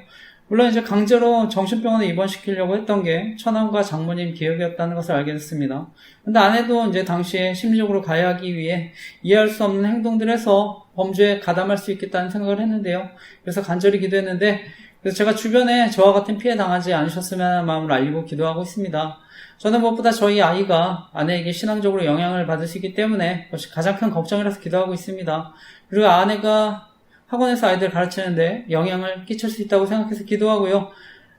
물론 이제 강제로 정신병원에 입원시키려고 했던 게 처남과 장모님 기억이었다는 것을 알게 됐습니다. 근데 아내도 이제 당시에 심리적으로 가해하기 위해 이해할 수 없는 행동들을 해서 범죄에 가담할 수 있겠다는 생각을 했는데요. 그래서 간절히 기도했는데, 그래서 제가 주변에 저와 같은 피해 당하지 않으셨으면 하는 마음을 알리고 기도하고 있습니다. 저는 무엇보다 저희 아이가 아내에게 신앙적으로 영향을 받을 수 있기 때문에 그것이 가장 큰 걱정이라서 기도하고 있습니다. 그리고 아내가 학원에서 아이들 가르치는데 영향을 끼칠 수 있다고 생각해서 기도하고요.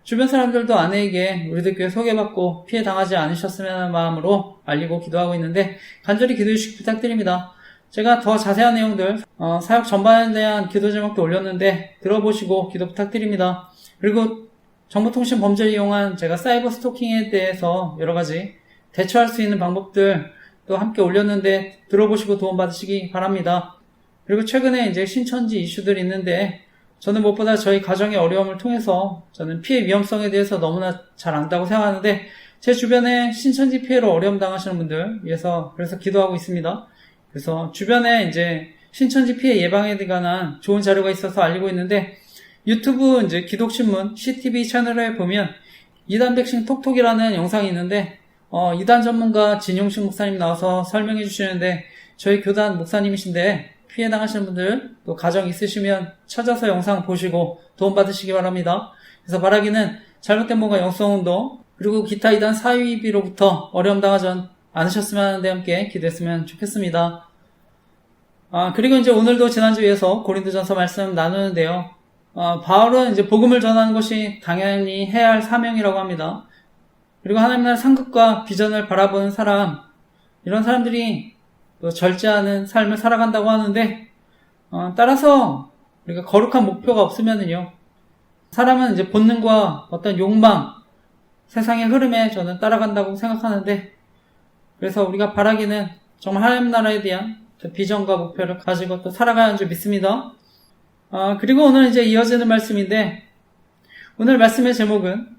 주변 사람들도 아내에게 우리들 교회 소개받고 피해 당하지 않으셨으면 하는 마음으로 알리고 기도하고 있는데 간절히 기도해 주시기 부탁드립니다. 제가 더 자세한 내용들 사역 전반에 대한 기도 제목도 올렸는데 들어보시고 기도 부탁드립니다. 그리고 정보통신 범죄를 이용한 제가 사이버 스토킹에 대해서 여러 가지 대처할 수 있는 방법들 또 함께 올렸는데 들어보시고 도움받으시기 바랍니다. 그리고 최근에 이제 신천지 이슈들이 있는데 저는 무엇보다 저희 가정의 어려움을 통해서 저는 피해 위험성에 대해서 너무나 잘 안다고 생각하는데 제 주변에 신천지 피해로 어려움 당하시는 분들 위해서 그래서 기도하고 있습니다. 그래서 주변에 이제 신천지 피해 예방에 관한 좋은 자료가 있어서 알리고 있는데 유튜브 이제 기독신문 CTV 채널에 보면 이단 백신 톡톡이라는 영상이 있는데 이단 전문가 진용식 목사님 나와서 설명해 주시는데 저희 교단 목사님이신데 피해 당하시는 분들 또 가정 있으시면 찾아서 영상 보시고 도움받으시기 바랍니다. 그래서 바라기는 잘못된 뭔가 영성운동 그리고 기타 이단 사위비로부터 어려움 당하지 않으셨으면 하는데 함께 기도했으면 좋겠습니다. 그리고 이제 오늘도 지난주에서 고린도전서 말씀 나누는데요. 바울은 이제 복음을 전하는 것이 당연히 해야 할 사명이라고 합니다. 그리고 하나님 나라 상급과 비전을 바라보는 사람, 이런 사람들이 또 절제하는 삶을 살아간다고 하는데, 따라서 우리가 거룩한 목표가 없으면은요, 사람은 이제 본능과 어떤 욕망, 세상의 흐름에 저는 따라간다고 생각하는데, 그래서 우리가 바라기는 정말 하나님 나라에 대한 비전과 목표를 가지고 또 살아가야 하는 줄 믿습니다. 그리고 오늘 이제 이어지는 말씀인데, 오늘 말씀의 제목은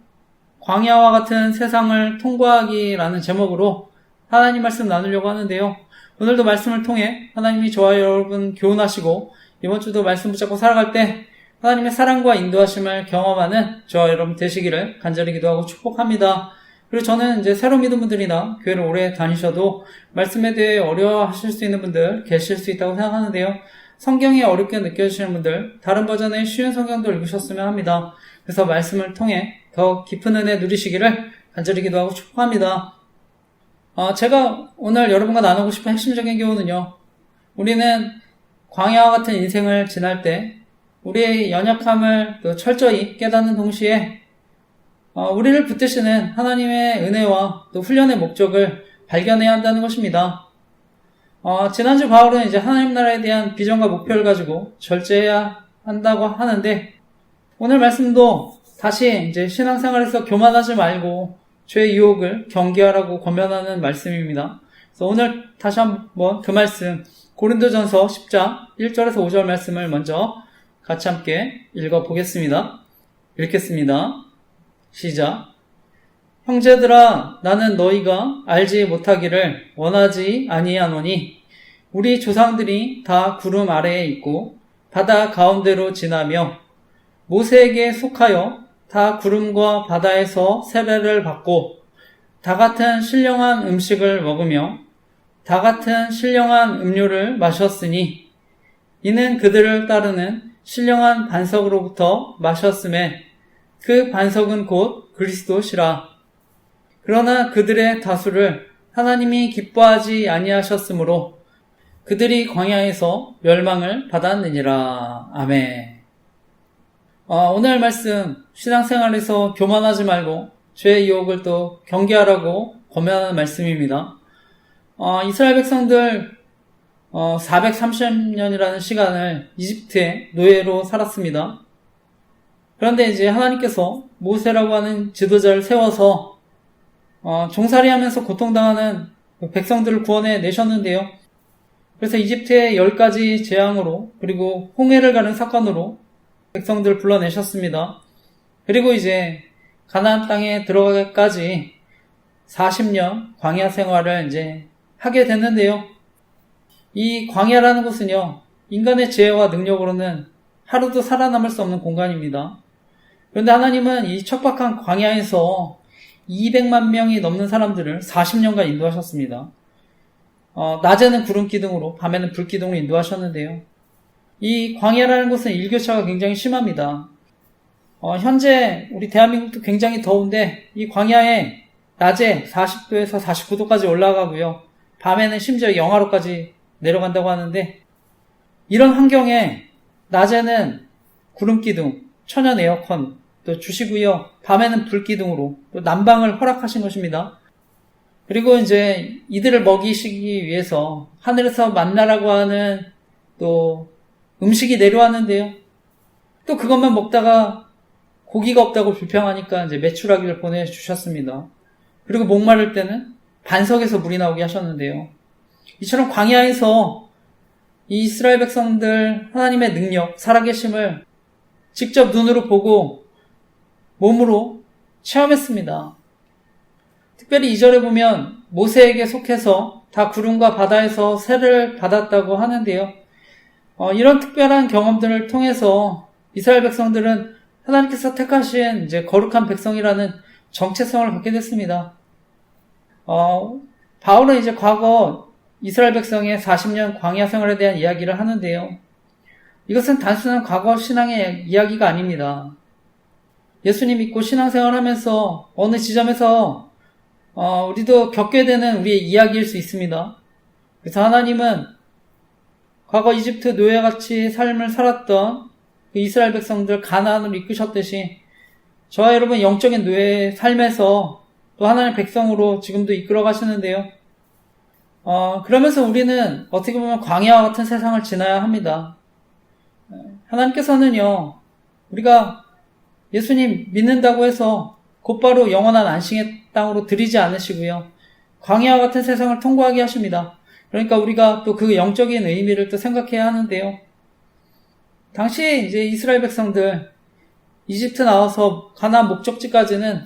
광야와 같은 세상을 통과하기라는 제목으로 하나님 말씀 나누려고 하는데요. 오늘도 말씀을 통해 하나님이 저와 여러분 교훈하시고 이번 주도 말씀 붙잡고 살아갈 때 하나님의 사랑과 인도하심을 경험하는 저와 여러분 되시기를 간절히 기도하고 축복합니다. 그리고 저는 이제 새로 믿은 분들이나 교회를 오래 다니셔도 말씀에 대해 어려워하실 수 있는 분들 계실 수 있다고 생각하는데요. 성경이 어렵게 느껴지시는 분들, 다른 버전의 쉬운 성경도 읽으셨으면 합니다. 그래서 말씀을 통해 더 깊은 은혜 누리시기를 간절히 기도하고 축복합니다. 제가 오늘 여러분과 나누고 싶은 핵심적인 교훈은요. 우리는 광야와 같은 인생을 지날 때 우리의 연약함을 또 철저히 깨닫는 동시에 우리를 붙드시는 하나님의 은혜와 또 훈련의 목적을 발견해야 한다는 것입니다. 지난주 바울은 이제 하나님 나라에 대한 비전과 목표를 가지고 절제해야 한다고 하는데, 오늘 말씀도 다시 이제 신앙생활에서 교만하지 말고 죄의 유혹을 경계하라고 권면하는 말씀입니다. 그래서 오늘 다시 한번 그 말씀, 고린도전서 10장 1절에서 5절 말씀을 먼저 같이 함께 읽어보겠습니다. 읽겠습니다. 시작. 형제들아, 나는 너희가 알지 못하기를 원하지 아니하노니 우리 조상들이 다 구름 아래에 있고 바다 가운데로 지나며 모세에게 속하여 다 구름과 바다에서 세례를 받고 다 같은 신령한 음식을 먹으며 다 같은 신령한 음료를 마셨으니 이는 그들을 따르는 신령한 반석으로부터 마셨음에 그 반석은 곧 그리스도시라. 그러나 그들의 다수를 하나님이 기뻐하지 아니하셨으므로 그들이 광야에서 멸망을 받았느니라. 아멘. 오늘 말씀, 신앙생활에서 교만하지 말고 죄의 유혹을 또 경계하라고 권면하는 말씀입니다. 이스라엘 백성들 430년이라는 시간을 이집트의 노예로 살았습니다. 그런데 이제 하나님께서 모세라고 하는 지도자를 세워서 종살이하면서 고통당하는 백성들을 구원해 내셨는데요. 그래서 이집트의 10가지 재앙으로, 그리고 홍해를 가는 사건으로 백성들을 불러내셨습니다. 그리고 이제 가나안 땅에 들어가기까지 40년 광야 생활을 이제 하게 됐는데요. 이 광야라는 곳은요, 인간의 지혜와 능력으로는 하루도 살아남을 수 없는 공간입니다. 그런데 하나님은 이 척박한 광야에서 200만 명이 넘는 사람들을 40년간 인도하셨습니다. 낮에는 구름 기둥으로, 밤에는 불 기둥으로 인도하셨는데요. 이 광야라는 곳은 일교차가 굉장히 심합니다. 현재 우리 대한민국도 굉장히 더운데 이 광야에 낮에 40도에서 49도까지 올라가고요. 밤에는 심지어 영하로까지 내려간다고 하는데, 이런 환경에 낮에는 구름 기둥, 천연 에어컨 또 주시고요. 밤에는 불 기둥으로 또 난방을 허락하신 것입니다. 그리고 이제 이들을 먹이시기 위해서 하늘에서 만나라고 하는 또 음식이 내려왔는데요. 또 그것만 먹다가 고기가 없다고 불평하니까 이제 메추라기를 보내주셨습니다. 그리고 목마를 때는 반석에서 물이 나오게 하셨는데요. 이처럼 광야에서 이 이스라엘 백성들 하나님의 능력, 살아계심을 직접 눈으로 보고 몸으로 체험했습니다. 특별히 2절에 보면 모세에게 속해서 다 구름과 바다에서 세를 받았다고 하는데요. 이런 특별한 경험들을 통해서 이스라엘 백성들은 하나님께서 택하신 이제 거룩한 백성이라는 정체성을 갖게 됐습니다. 바울은 이제 과거 이스라엘 백성의 40년 광야 생활에 대한 이야기를 하는데요. 이것은 단순한 과거 신앙의 이야기가 아닙니다. 예수님 믿고 신앙생활 하면서 어느 지점에서 우리도 겪게 되는 우리의 이야기일 수 있습니다. 그래서 하나님은 과거 이집트 노예같이 삶을 살았던 그 이스라엘 백성들 가나안으로 이끄셨듯이 저와 여러분 영적인 노예의 삶에서 또 하나님의 백성으로 지금도 이끌어 가시는데요. 그러면서 우리는 어떻게 보면 광야와 같은 세상을 지나야 합니다. 하나님께서는요, 우리가 예수님 믿는다고 해서 곧바로 영원한 안식의 땅으로 들이지 않으시고요. 광야와 같은 세상을 통과하게 하십니다. 그러니까 우리가 또 그 영적인 의미를 또 생각해야 하는데요. 당시에 이제 이스라엘 백성들 이집트 나와서 가나안 목적지까지는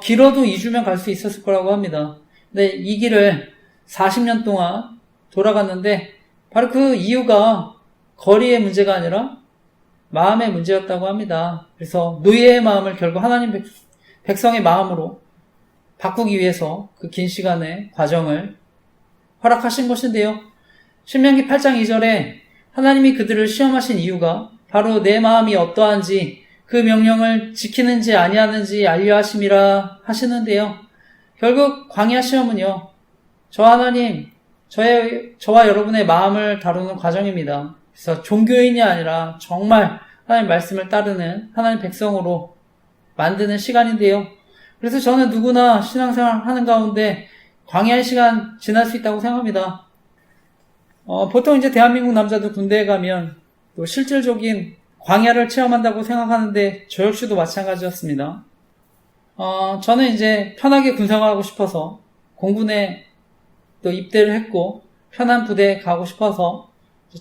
길어도 2주면 갈 수 있었을 거라고 합니다. 근데 이 길을 40년 동안 돌아갔는데 바로 그 이유가 거리의 문제가 아니라 마음의 문제였다고 합니다. 그래서 노예의 마음을 결국 하나님 백성의 마음으로 바꾸기 위해서 그 긴 시간의 과정을 허락하신 것인데요. 신명기 8장 2절에 하나님이 그들을 시험하신 이유가 바로 내 마음이 어떠한지 그 명령을 지키는지 아니하는지 알려 하심이라 하시는데요. 결국 광야 시험은요, 저 하나님, 저와 여러분의 마음을 다루는 과정입니다. 그래서 종교인이 아니라 정말 하나님 말씀을 따르는 하나님 백성으로 만드는 시간인데요. 그래서 저는 누구나 신앙생활 하는 가운데 광야의 시간 지날 수 있다고 생각합니다. 보통 이제 대한민국 남자들 군대에 가면 또 실질적인 광야를 체험한다고 생각하는데 저 역시도 마찬가지였습니다. 저는 이제 편하게 군생활하고 싶어서 공군에 또 입대를 했고 편한 부대에 가고 싶어서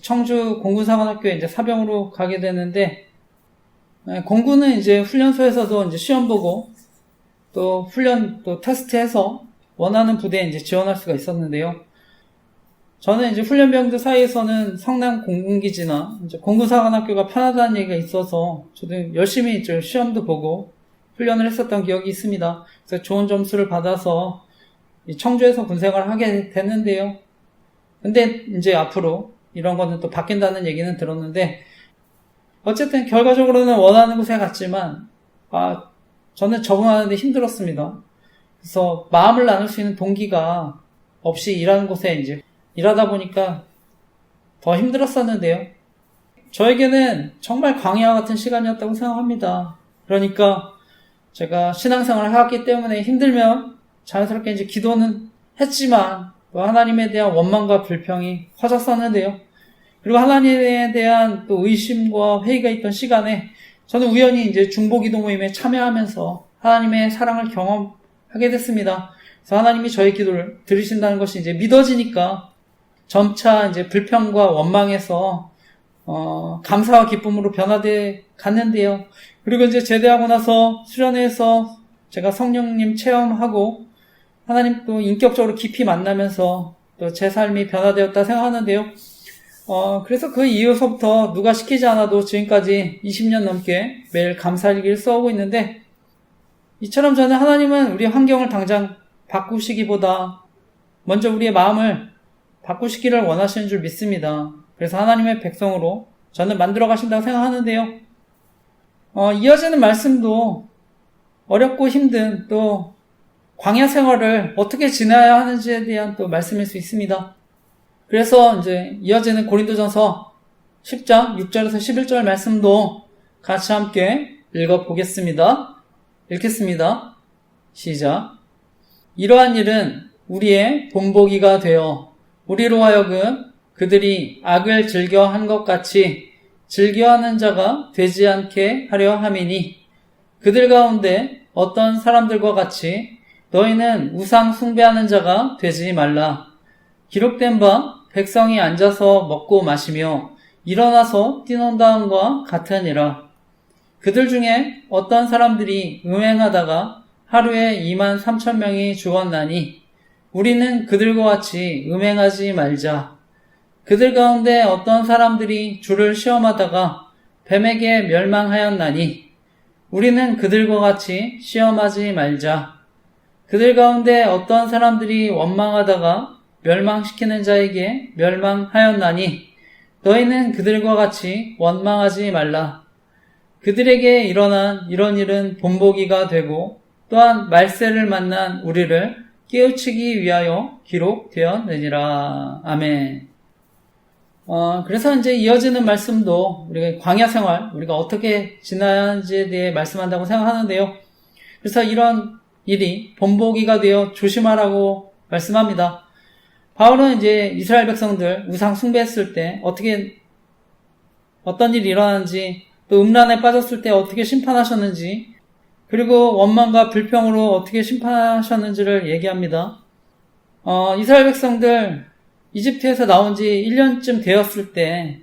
청주 공군사관학교에 이제 사병으로 가게 되는데, 공군은 이제 훈련소에서도 이제 시험 보고 또 훈련 또 테스트해서 원하는 부대에 이제 지원할 수가 있었는데요. 저는 이제 훈련병들 사이에서는 성남 공군기지나 이제 공군사관학교가 편하다는 얘기가 있어서 저도 열심히 이제 시험도 보고 훈련을 했었던 기억이 있습니다. 그래서 좋은 점수를 받아서 청주에서 군생활을 하게 됐는데요. 근데 이제 앞으로 이런 거는 또 바뀐다는 얘기는 들었는데, 어쨌든 결과적으로는 원하는 곳에 갔지만 저는 적응하는데 힘들었습니다. 그래서 마음을 나눌 수 있는 동기가 없이 일하는 곳에 이제 일하다 보니까 더 힘들었었는데요. 저에게는 정말 광야 같은 시간이었다고 생각합니다. 그러니까 제가 신앙생활을 하기 때문에 힘들면 자연스럽게 이제 기도는 했지만 또 하나님에 대한 원망과 불평이 커졌었는데요. 그리고 하나님에 대한 또 의심과 회의가 있던 시간에 저는 우연히 이제 중보기도 모임에 참여하면서 하나님의 사랑을 경험하게 됐습니다. 그래서 하나님이 저의 기도를 들으신다는 것이 이제 믿어지니까 점차 이제 불평과 원망에서 감사와 기쁨으로 변화돼 갔는데요. 그리고 이제 제대하고 나서 수련회에서 제가 성령님 체험하고 하나님 또 인격적으로 깊이 만나면서 또 제 삶이 변화되었다 생각하는데요. 그래서 그 이후서부터 누가 시키지 않아도 지금까지 20년 넘게 매일 감사일기를 써오고 있는데, 이처럼 저는 하나님은 우리 환경을 당장 바꾸시기보다 먼저 우리의 마음을 바꾸시기를 원하시는 줄 믿습니다. 그래서 하나님의 백성으로 저는 만들어 가신다고 생각하는데요. 이어지는 말씀도 어렵고 힘든 또 광야 생활을 어떻게 지나야 하는지에 대한 또 말씀일 수 있습니다. 그래서 이제 이어지는 고린도전서 10장 6절에서 11절 말씀도 같이 함께 읽어보겠습니다. 읽겠습니다. 시작. 이러한 일은 우리의 본보기가 되어 우리로 하여금 그들이 악을 즐겨한 것 같이 즐겨하는 자가 되지 않게 하려 함이니, 그들 가운데 어떤 사람들과 같이 너희는 우상 숭배하는 자가 되지 말라. 기록된 바 백성이 앉아서 먹고 마시며 일어나서 뛰논다함과 같으니라. 그들 중에 어떤 사람들이 음행하다가 하루에 23,000명이 죽었나니 우리는 그들과 같이 음행하지 말자. 그들 가운데 어떤 사람들이 주를 시험하다가 뱀에게 멸망하였나니 우리는 그들과 같이 시험하지 말자. 그들 가운데 어떤 사람들이 원망하다가 멸망시키는 자에게 멸망하였나니 너희는 그들과 같이 원망하지 말라. 그들에게 일어난 이런 일은 본보기가 되고 또한 말세를 만난 우리를 깨우치기 위하여 기록되었느니라. 아멘. 그래서 이제 이어지는 말씀도 우리가 광야 생활, 우리가 어떻게 지나야 하는지에 대해 말씀한다고 생각하는데요. 그래서 이런 일이 본보기가 되어 조심하라고 말씀합니다. 바울은 이제 이스라엘 백성들 우상 숭배했을 때 어떤 일이 일어났는지, 또 음란에 빠졌을 때 어떻게 심판하셨는지, 그리고 원망과 불평으로 어떻게 심판하셨는지를 얘기합니다. 이스라엘 백성들 이집트에서 나온 지 1년쯤 되었을 때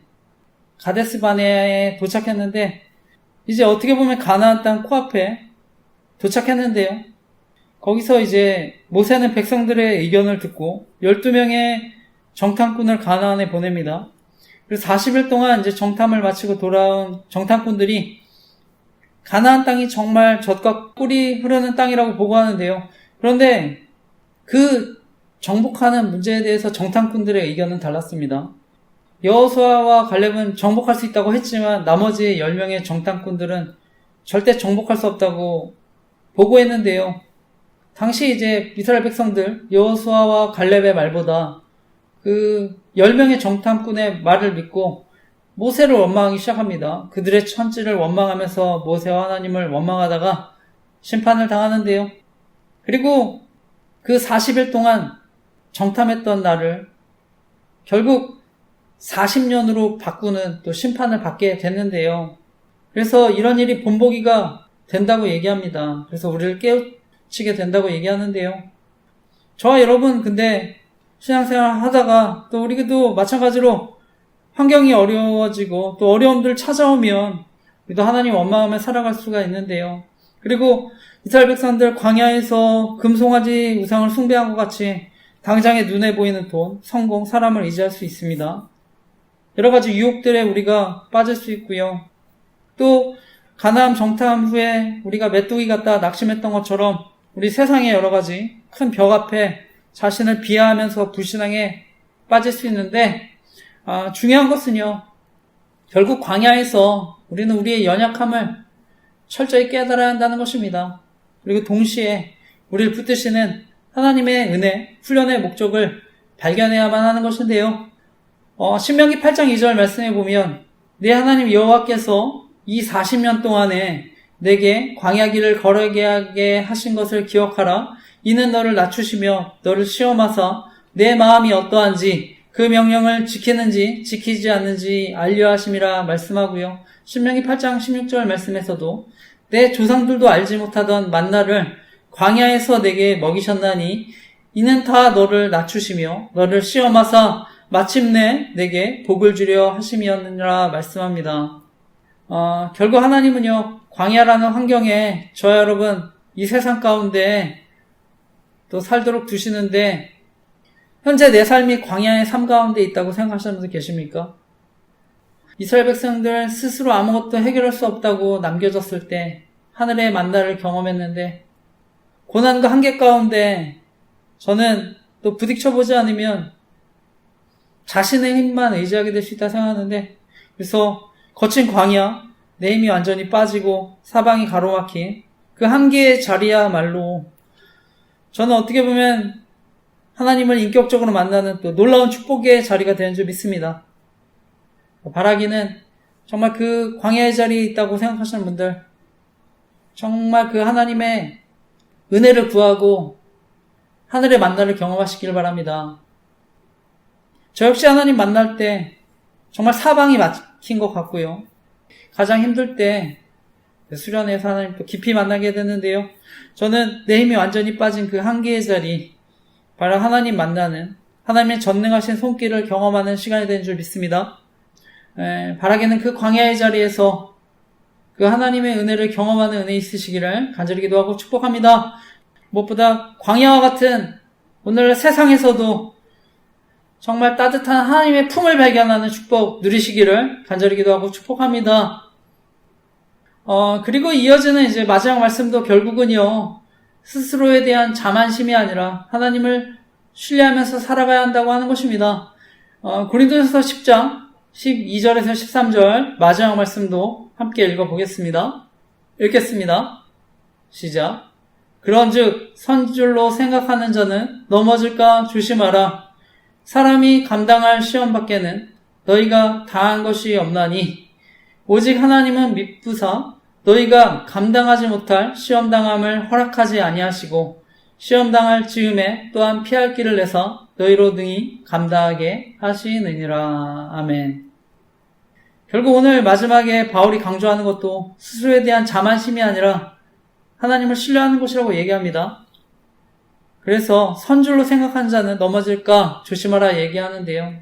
가데스 바네아에 도착했는데, 이제 어떻게 보면 가나안 땅 코앞에 도착했는데요. 거기서 이제 모세는 백성들의 의견을 듣고 12명의 정탐꾼을 가나안에 보냅니다. 그래서 40일 동안 이제 정탐을 마치고 돌아온 정탐꾼들이 가나안 땅이 정말 젖과 꿀이 흐르는 땅이라고 보고하는데요. 그런데 그 정복하는 문제에 대해서 정탐꾼들의 의견은 달랐습니다. 여호수아와 갈렙은 정복할 수 있다고 했지만 나머지 10명의 정탐꾼들은 절대 정복할 수 없다고 보고했는데요. 당시 이제 이스라엘 백성들 여호수아와 갈렙의 말보다 그 10명의 정탐꾼의 말을 믿고 모세를 원망하기 시작합니다. 그들의 천지를 원망하면서 모세와 하나님을 원망하다가 심판을 당하는데요. 그리고 그 40일 동안 정탐했던 날을 결국 40년으로 바꾸는 또 심판을 받게 됐는데요. 그래서 이런 일이 본보기가 된다고 얘기합니다. 그래서 우리를 깨우치게 된다고 얘기하는데요. 저와 여러분 근데 신앙생활 하다가 또 우리도 마찬가지로 환경이 어려워지고 또 어려움들 찾아오면 우리도 하나님 원망하며 살아갈 수가 있는데요. 그리고 이스라엘 백성들 광야에서 금송아지 우상을 숭배한 것 같이 당장에 눈에 보이는 돈, 성공, 사람을 의지할 수 있습니다. 여러 가지 유혹들에 우리가 빠질 수 있고요. 또 가나안 정탐 후에 우리가 메뚜기 같다 낙심했던 것처럼 우리 세상의 여러 가지 큰 벽 앞에 자신을 비하하면서 불신앙에 빠질 수 있는데 중요한 것은요. 결국 광야에서 우리는 우리의 연약함을 철저히 깨달아야 한다는 것입니다. 그리고 동시에 우리를 붙드시는 하나님의 은혜, 훈련의 목적을 발견해야만 하는 것인데요. 신명기 8장 2절 말씀해 보면 내 하나님 여호와께서 이 40년 동안에 내게 광야 길을 걸어게 하게 하신 것을 기억하라. 이는 너를 낮추시며 너를 시험하사 내 마음이 어떠한지 그 명령을 지키는지 지키지 않는지 알려 하심이라 말씀하고요. 신명기 8장 16절 말씀에서도 내 조상들도 알지 못하던 만나를 광야에서 내게 먹이셨나니 이는 다 너를 낮추시며 너를 시험하사 마침내 내게 복을 주려 하심이었느니라 말씀합니다. 결국 하나님은요, 광야라는 환경에 저와 여러분 이 세상 가운데 또 살도록 두시는데 현재 내 삶이 광야의 삶 가운데 있다고 생각하시는 분들 계십니까? 이스라엘 백성들 스스로 아무것도 해결할 수 없다고 남겨졌을 때 하늘의 만나를 경험했는데 고난과 한계 가운데 저는 또 부딪혀보지 않으면 자신의 힘만 의지하게 될 수 있다 생각하는데 그래서 거친 광야, 내 힘이 완전히 빠지고 사방이 가로막힌 그 한계의 자리야말로 저는 어떻게 보면 하나님을 인격적으로 만나는 또 놀라운 축복의 자리가 되는 줄 믿습니다. 바라기는 정말 그 광야의 자리에 있다고 생각하시는 분들 정말 그 하나님의 은혜를 구하고 하늘의 만나를 경험하시길 바랍니다. 저 역시 하나님 만날 때 정말 사방이 막힌 것 같고요. 가장 힘들 때 수련회에서 하나님 또 깊이 만나게 되는데요. 저는 내 힘이 완전히 빠진 그 한계의 자리, 바로 하나님 만나는, 하나님의 전능하신 손길을 경험하는 시간이 되는 줄 믿습니다. 바라기는 그 광야의 자리에서 그 하나님의 은혜를 경험하는 은혜 있으시기를 간절히 기도하고 축복합니다. 무엇보다 광야와 같은 오늘 세상에서도 정말 따뜻한 하나님의 품을 발견하는 축복 누리시기를 간절히 기도하고 축복합니다. 그리고 이어지는 이제 마지막 말씀도 결국은요, 스스로에 대한 자만심이 아니라 하나님을 신뢰하면서 살아가야 한다고 하는 것입니다. 고린도전서 10장 12절에서 13절 마지막 말씀도 함께 읽어보겠습니다. 읽겠습니다. 시작. 그런즉 선줄로 생각하는 자는 넘어질까 조심하라. 사람이 감당할 시험 밖에는 너희가 다한 것이 없나니 오직 하나님은 미쁘사 너희가 감당하지 못할 시험당함을 허락하지 아니하시고 시험당할 즈음에 또한 피할 길을 내서 너희로 능히 감당하게 하시느니라. 아멘. 결국 오늘 마지막에 바울이 강조하는 것도 스스로에 대한 자만심이 아니라 하나님을 신뢰하는 것이라고 얘기합니다. 그래서 선줄로 생각하는 자는 넘어질까 조심하라 얘기하는데요.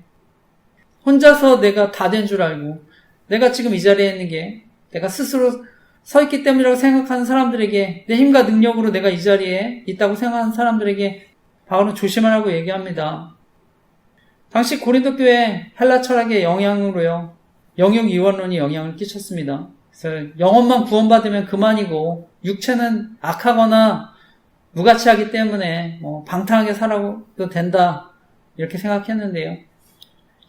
혼자서 내가 다 된 줄 알고 내가 지금 이 자리에 있는 게 내가 스스로 서 있기 때문이라고 생각하는 사람들에게, 내 힘과 능력으로 내가 이 자리에 있다고 생각하는 사람들에게 바울은 조심하라고 얘기합니다. 당시 고린도 교회 헬라 철학의 영향으로요, 영육 이원론이 영향을 끼쳤습니다. 그래서 영혼만 구원받으면 그만이고 육체는 악하거나 무가치하기 때문에 방탕하게 살아도 된다, 이렇게 생각했는데요.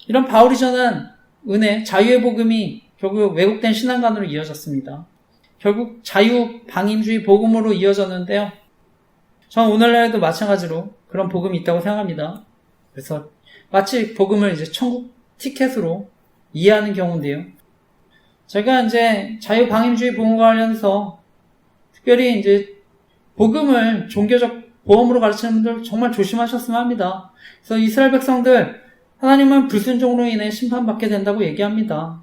이런 바울이 전한 은혜, 자유의 복음이 결국 왜곡된 신앙관으로 이어졌습니다. 결국 자유 방임주의 복음으로 이어졌는데요. 저는 오늘날에도 마찬가지로 그런 복음이 있다고 생각합니다. 그래서 마치 복음을 이제 천국 티켓으로 이해하는 경우인데요. 제가 이제 자유 방임주의 복음과 관련해서 특별히 이제 복음을 종교적 보험으로 가르치는 분들 정말 조심하셨으면 합니다. 그래서 이스라엘 백성들, 하나님은 불순종으로 인해 심판받게 된다고 얘기합니다.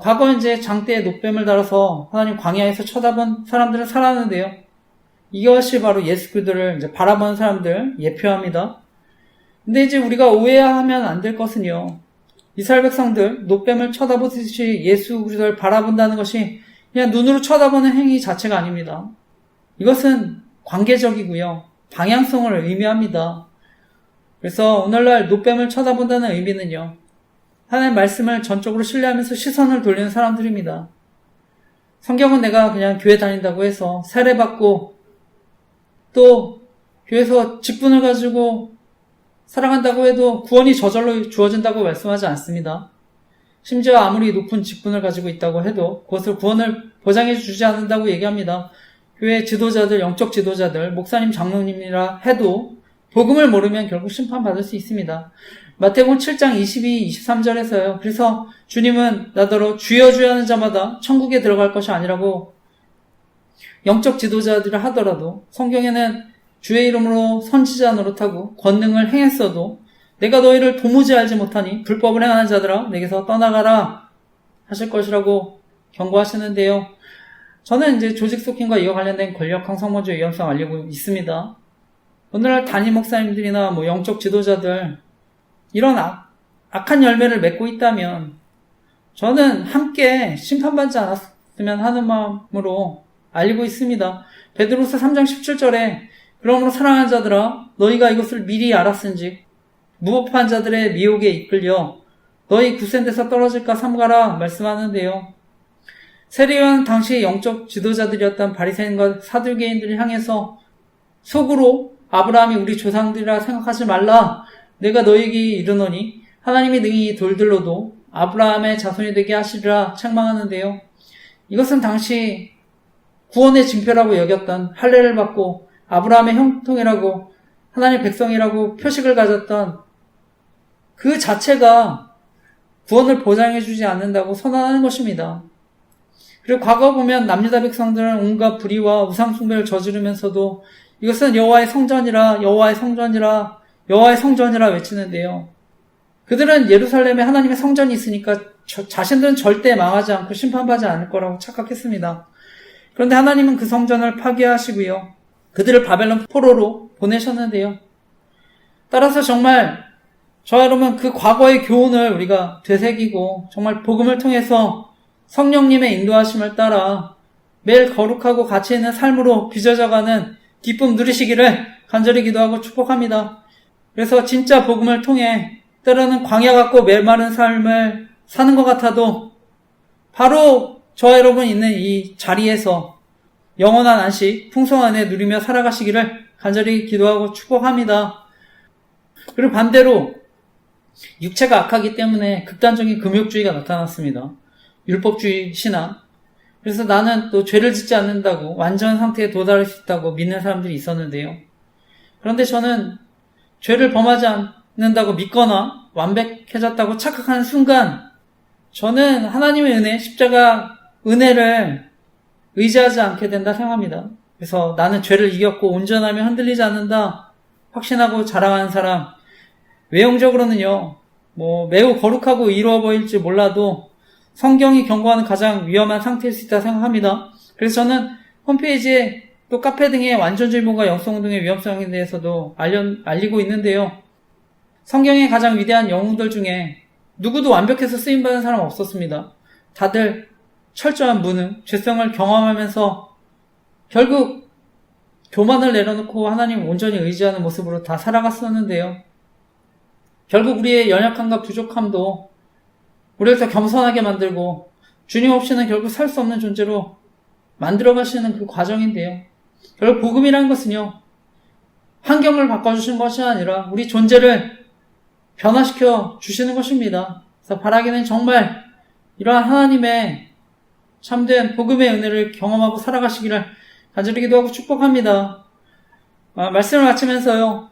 과거 이제 장대에 노뱀을 달아서 하나님 광야에서 쳐다본 사람들은 살았는데요. 이것이 바로 예수 그리스도를 이제 바라보는 사람들 예표합니다. 근데 이제 우리가 오해하면 안 될 것은요, 이스라엘 백성들 노뱀을 쳐다보듯이 예수 그리스도를 바라본다는 것이 그냥 눈으로 쳐다보는 행위 자체가 아닙니다. 이것은 관계적이고요, 방향성을 의미합니다. 그래서 오늘날 노뱀을 쳐다본다는 의미는요, 하나님의 말씀을 전적으로 신뢰하면서 시선을 돌리는 사람들입니다. 성경은 내가 그냥 교회 다닌다고 해서 세례받고 또 교회에서 직분을 가지고 살아간다고 해도 구원이 저절로 주어진다고 말씀하지 않습니다. 심지어 아무리 높은 직분을 가지고 있다고 해도 그것을 구원을 보장해 주지 않는다고 얘기합니다. 교회 지도자들, 영적 지도자들, 목사님, 장로님이라 해도 복음을 모르면 결국 심판받을 수 있습니다. 마태복음 7장 22, 23절에서요. 그래서 주님은 나더러 주여 주여 하는 자마다 천국에 들어갈 것이 아니라고 영적 지도자들을 하더라도, 성경에는 주의 이름으로 선지자 노릇하고 권능을 행했어도 내가 너희를 도무지 알지 못하니 불법을 행하는 자들아 내게서 떠나가라 하실 것이라고 경고하시는데요. 저는 이제 조직 속힘과 이와 관련된 권력형 성모주의 위험성 알리고 있습니다. 오늘날 담임 목사님들이나 영적 지도자들 이런 악한 열매를 맺고 있다면 저는 함께 심판받지 않았으면 하는 마음으로 알리고 있습니다. 베드로서 3장 17절에 그러므로 사랑하는 자들아 너희가 이것을 미리 알았은지 무법한 자들의 미혹에 이끌려 너희 굳센 데서 떨어질까 삼가라 말씀하는데요. 세례요한 당시 영적 지도자들이었던 바리새인과 사두개인들을 향해서 속으로 아브라함이 우리 조상들이라 생각하지 말라, 내가 너희에게 이르노니 하나님이 능히 이 돌들로도 아브라함의 자손이 되게 하시리라 책망하는데요. 이것은 당시 구원의 징표라고 여겼던, 할례를 받고 아브라함의 형통이라고, 하나님의 백성이라고 표식을 가졌던 그 자체가 구원을 보장해주지 않는다고 선언하는 것입니다. 그리고 과거 보면 남유다 백성들은 온갖 불의와 우상숭배를 저지르면서도 이것은 여호와의 성전이라, 여호와의 성전이라, 여호와의 성전이라 외치는데요. 그들은 예루살렘에 하나님의 성전이 있으니까 자신들은 절대 망하지 않고 심판받지 않을 거라고 착각했습니다. 그런데 하나님은 그 성전을 파괴하시고요, 그들을 바벨론 포로로 보내셨는데요. 따라서 정말 저와 여러분, 그 과거의 교훈을 우리가 되새기고 정말 복음을 통해서 성령님의 인도하심을 따라 매일 거룩하고 가치 있는 삶으로 빚어져가는 기쁨 누리시기를 간절히 기도하고 축복합니다. 그래서 진짜 복음을 통해 때로는 광야 같고 메마른 삶을 사는 것 같아도 바로 저와 여러분 있는 이 자리에서 영원한 안식, 풍성한 은혜 누리며 살아가시기를 간절히 기도하고 축복합니다. 그리고 반대로 육체가 악하기 때문에 극단적인 금욕주의가 나타났습니다. 율법주의 신앙. 그래서 나는 또 죄를 짓지 않는다고 완전 상태에 도달할 수 있다고 믿는 사람들이 있었는데요. 그런데 저는 죄를 범하지 않는다고 믿거나 완벽해졌다고 착각하는 순간 저는 하나님의 은혜, 십자가 은혜를 의지하지 않게 된다 생각합니다. 그래서 나는 죄를 이겼고 온전하며 흔들리지 않는다 확신하고 자랑하는 사람, 외형적으로는요, 매우 거룩하고 이루어 보일지 몰라도 성경이 경고하는 가장 위험한 상태일 수 있다 생각합니다. 그래서 저는 홈페이지에 또 카페 등의 완전주의론과 영성운동의 위험성에 대해서도 알리고 있는데요. 성경의 가장 위대한 영웅들 중에 누구도 완벽해서 쓰임받은 사람 없었습니다. 다들 철저한 무능, 죄성을 경험하면서 결국 교만을 내려놓고 하나님을 온전히 의지하는 모습으로 다 살아갔었는데요. 결국 우리의 연약함과 부족함도 우리를 더 겸손하게 만들고 주님 없이는 결국 살 수 없는 존재로 만들어 가시는 그 과정인데요. 결국 복음이라는 것은요, 환경을 바꿔주신 것이 아니라 우리 존재를 변화시켜 주시는 것입니다. 그래서 바라기는 정말 이러한 하나님의 참된 복음의 은혜를 경험하고 살아가시기를 간절히 기도하고 축복합니다. 말씀을 마치면서요,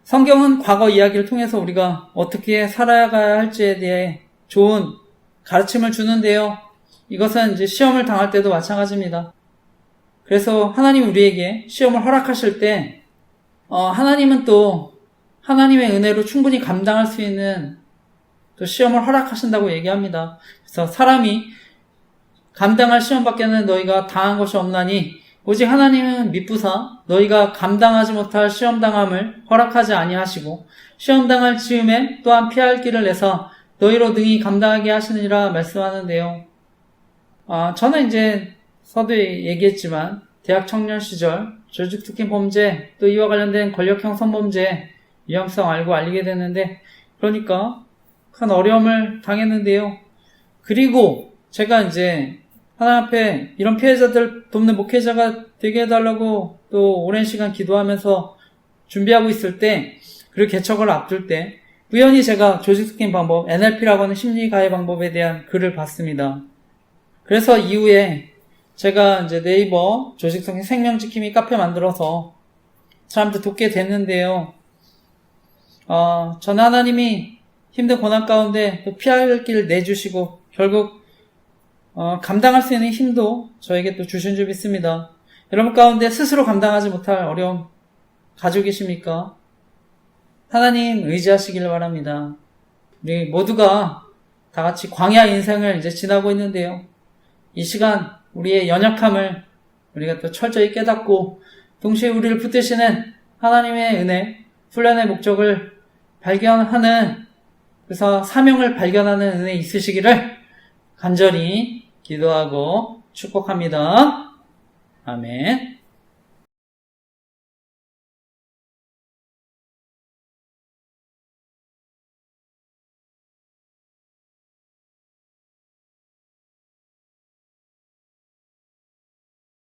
성경은 과거 이야기를 통해서 우리가 어떻게 살아가야 할지에 대해 좋은 가르침을 주는데요. 이것은 이제 시험을 당할 때도 마찬가지입니다. 그래서 하나님 우리에게 시험을 허락하실 때, 하나님은 또 하나님의 은혜로 충분히 감당할 수 있는 또 시험을 허락하신다고 얘기합니다. 그래서 사람이 감당할 시험밖에는 너희가 당한 것이 없나니 오직 하나님은 미쁘사 너희가 감당하지 못할 시험당함을 허락하지 아니하시고 시험당할 즈음에 또한 피할 길을 내서 너희로 능히 감당하게 하시느니라 말씀하는데요. 저는 이제 서두에 얘기했지만 대학 청년 시절 조직특혜 범죄 또 이와 관련된 권력형 성범죄 위험성 알고 알리게 됐는데, 그러니까 큰 어려움을 당했는데요. 그리고 제가 이제 하나님 앞에 이런 피해자들 돕는 목회자가 되게 해달라고 또 오랜 시간 기도하면서 준비하고 있을 때, 그리고 개척을 앞둘 때 우연히 제가 조직특혜 방법, NLP라고 하는 심리가해 방법에 대한 글을 봤습니다. 그래서 이후에 제가 이제 네이버 조직특혜 생명지킴이 카페 만들어서 사람들 돕게 됐는데요. 저는 하나님이 힘든 고난 가운데 피할 길을 내주시고 결국 감당할 수 있는 힘도 저에게 또 주신 줄 믿습니다. 여러분 가운데 스스로 감당하지 못할 어려움 가지고 계십니까? 하나님 의지하시길 바랍니다. 우리 모두가 다 같이 광야 인생을 이제 지나고 있는데요. 이 시간 우리의 연약함을 우리가 또 철저히 깨닫고 동시에 우리를 붙드시는 하나님의 은혜, 훈련의 목적을 발견하는, 그래서 사명을 발견하는 은혜 있으시기를 간절히 기도하고 축복합니다. 아멘.